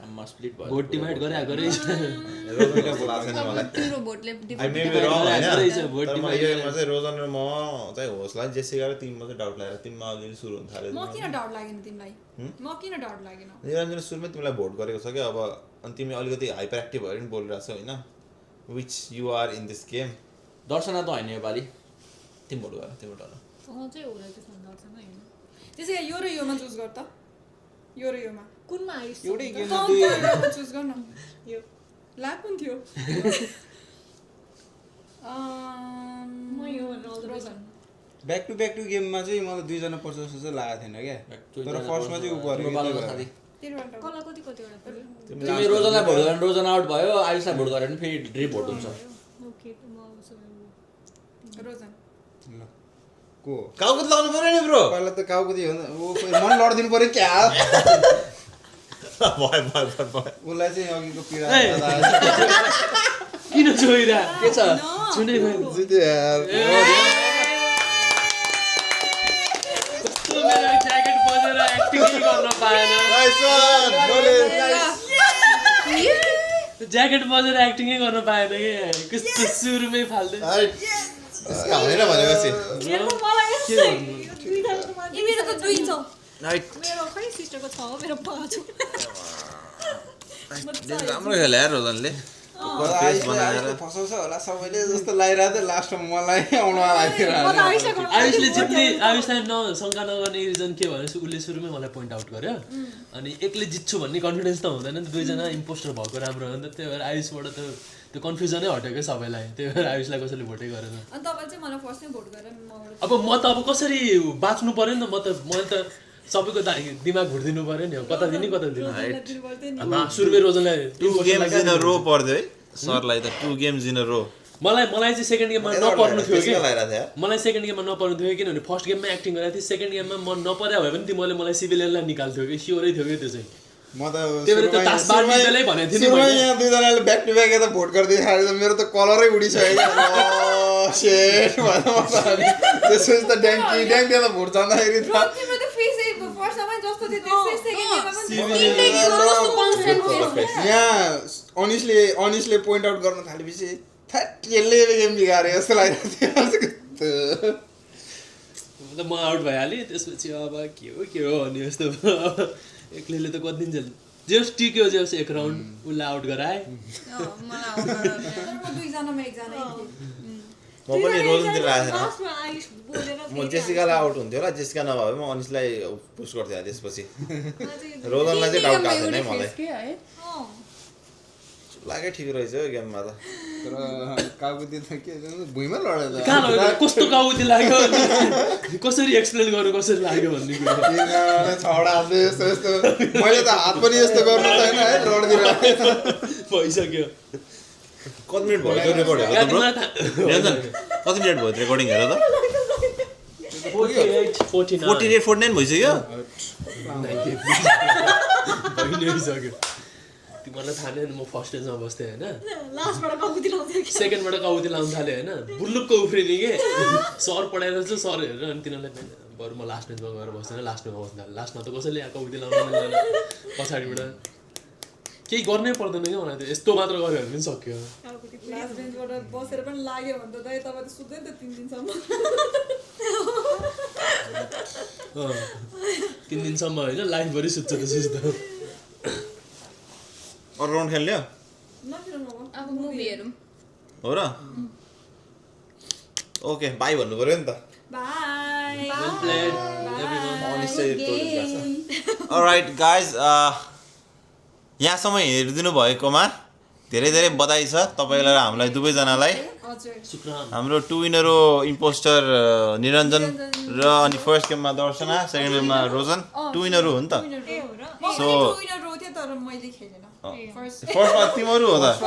S2: आम्मा स्प्लिट भयो
S4: भोट डिभाइड गरे
S1: रोजनले बोलाएको छैन मलाई
S3: तिम्रो भोटले
S1: I may be wrong, होइन?
S4: रहेछ, भोट
S1: तर
S4: डिभाइड
S1: यो गेममा चाहिँ रोजन र म चाहिँ होस्टलाई जेसिका र तिमीमा चाहिँ डाउट लागेर तिमीमा अलिअलि सुरु हुन थाल्यो
S6: म किन डाउट लागेन तिमीलाई म किन डाउट लागेन
S1: निरञ्जन सुरुमै तिमीलाई भोट गरेको छ क्या अब अनि तिमी अलिकति हाइपर एक्टिभ भएर पनि बोलिरहेको छौ होइन which you are in this game
S2: Darshana त होइन योपालि तिमी भोट गर तिम्रो डर
S7: चाहिँ हो रहेछ भन्दा होइन
S6: जेसिका यो र योमा चुज गर त यो र योमा
S7: कुनमा आइस
S5: एउटै गेममा दुई
S6: चुज गर्न
S7: यो
S6: ला कुन थियो
S7: म यो भनेर
S6: रोजन
S5: ब्याक टु गेममा चाहिँ मलाई दुईजना पर्छ जस्तो चाहिँ लागेको थिएन क्या तर फर्स्टमा चाहिँ ऊ पऱ्यो कि त्यही भएर।
S6: तिनीबाट
S7: कसलाई कतिवटा पऱ्यो
S2: तिमी रोजनलाई भोट गरेर रोजन आउट भयो आयुषलाई भोट गरेर पनि फेरि ड्री भोट हुन्छ
S7: ओके म
S6: रोजन
S5: ल को
S1: काउकुत लाउनु पर्यो नि ब्रो
S5: पहिला त काउकुती हो मन लडिदिनु पऱ्यो क्या
S1: भयो
S5: उसलाई चाहिँ अघिको पीडा
S4: ए!
S5: याद आयो।
S4: किन छोइरा
S2: के छ
S4: सुने
S5: जित्यो यार
S4: कस्तो मेरो ज्याकेट बजेर एक्टिङ गर्न पाएन ज्याकेट बजेर एक्टिङै गर्न पाएन कि कस्तो सुरुमै फाल्दै
S1: यसका होइन भनेपछि
S6: मेरो त दुई छ
S7: मेरो खै सिस्टरको छ हो मेरो पाँच हो
S1: राम्रो खेल्यो यार रोजनले फेस बनाएर
S5: फसाउँछ होला सबैले जस्तो लागिरहेको थियो लास्टमा मलाई आउनु लागिरहेको
S4: आयुषले जित्ने आयुषलाई शङ्का नगर्ने रिजन के भनेपछि उसले सुरुमै मलाई पोइन्ट आउट गर्यो अनि एक्लै जित्छु भन्ने कन्फिडेन्स त हुँदैन नि त दुईजना इम्पोस्टर भएको राम्रो हो नि त त्यही भएर आयुषबाट त त्यो कन्फ्युजनै हटेको सबैलाई त्यही भएर आयुषलाई कसैले भोटै गरेन
S6: अनि तपाईले चाहिँ मलाई फर्स्टमै भोट गरेर मबाट
S4: अब म त अब कसरी बाँच्नु पर्यो नि त मैले त सबैको दिमाग घुर्दिनु पर्यो नि कता दिने कता दिने सुरुमै रोजनलाई
S1: टु गेम्स इन अ रो पर्दै है सरलाई त 2 गेम्स इन अ रो
S4: मलाई चाहिँ सेकेन्ड गेममा नपर्नु थियो कि
S1: लागिरहेको थियो
S4: मलाई सेकेन्ड गेममा नपर्नु थियो किनभने फर्स्ट गेममा एक्टिङ गरेको थिएँ सेकेन्ड गेममा मन नपरे भए पनि तिमीले मलाई सिभिलियनलाई निकाल्थ्यो कि स्योरै थियो कि त्यो चाहिँ
S5: म त
S4: त्यही भएर त्यो तास बार निकालै भनेको थिएँ नि
S5: सुरुमै
S4: मैले।
S5: यहाँ दुईजनाले ब्याक टु ब्याक यता भोट गर्दै खाएर त मेरो त कलरै उडिसक्यो सेट भएर म त अनि त्यसपछि त ड्याङ्की त भोट जाँदाखेरि त
S6: तिम्रो त फेस फर्स्टमै जस्तो थियो त्यस्तै सेकेन्ड
S5: यहाँ अनिसले पोइन्ट आउट गर्न थालेपछि थ्याट यसले गेम बिगाऱ्यो जस्तो लागिरहेको थियो
S4: म आउट भइहालेँ त्यसपछि अब के हो भन्ने यस्तो एक्लैले त कति दिन जेस टिक्यो जेस एक राउन्ड उसलाई आउट गराए
S6: दुईजनामा एकजना
S1: म पनि रोजनतिर आएको थिएन
S7: लास्टमा आइस बोलेर
S1: म जेसिकालाई आउट हुन्थ्यो होला जेसिका नभए म अनिसलाई पुस गर्थेँ त्यसपछि रोजनलाई चाहिँ डाउट आएको थिएन है मलाई लागै ठिक रहेछ हो गेममा त
S5: तर काकुती त के भुइँमा लड्यो त
S4: कहाँ लाग्यो कस्तो गाउँति लाग्यो कसरी एक्सप्लेन गर्नु कसरी लाग्यो भन्ने कुरो
S5: तिनजना छवटा हातले यस्तो यस्तो मैले त हात पनि यस्तो गर्नु छैन है लडिदिरहेको
S4: भइसक्यो
S1: कति मिनट भयो त्यो रेकर्ड हेर त ब्रो निरञ्जन कति मिनट भयो रेकर्डिङ हेर त 48-49 भइसक्यो
S4: भइसक्यो तिमीहरूलाई थाहा नै म फर्स्ट स्टेजमा बस्थेँ होइन
S7: लास्टबाट कबुती लाउँछ
S4: सेकेन्डबाट कौती लाउनु थाल्यो होइन बुल्लुकको उफ्रिने कि सर पढाएर चाहिँ सर हेरेर अनि तिनीहरूलाई बरु म लास्ट बेन्चमा गएर बस्दैन लास्ट बेन्चमा बस्नु थालेँ लास्टमा त कसैले यहाँ कौती लाउनु मिल्दैन पछाडिबाट केही गर्नै पर्दैन क्या मलाई त यस्तो मात्र गऱ्यो भने पनि सक्यो
S6: लास्ट बेन्चबाट बसेर पनि लाग्यो भने त दाइ तपाईँ त सुत्दैन त 3 दिनसम्म
S4: 3 दिनसम्म होइन लाइफभरि सुत्छ त सुस्त
S1: अरू राउन्ड खेल्ने हो
S3: अब मुभी हेरौँ
S1: हो र ओके बाई भन्नु पऱ्यो नि त
S6: by
S8: Well played, everyone.
S1: Alright guys, यहाँसम्म हेरिदिनु भएकोमा धेरै धेरै बधाई छ तपाईलाई र हामीलाई दुवैजनालाई।
S6: हजुर
S8: Shukran.
S1: हाम्रो 2 विनर हो इम्पोस्टर निरञ्जन र अनि फर्स्ट गेममा दर्शना, सेकेन्ड गेममा रोजन। 2 विनर हो नि त।
S6: सो
S1: So-
S6: विनर रोथ्यो तर मैले खेलेन फर्स्ट
S1: फर्स्टमा तिमीहरू हो त।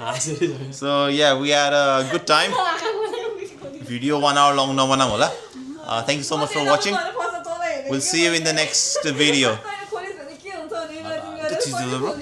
S8: हाँसेर
S1: So yeah, we had a good time. Video 1 hour long नबनाऊ होला। Thank you so much for watching. We'll see you in the next video.
S6: खोलिस भने के हुन्छ भने
S1: चिज हो bro?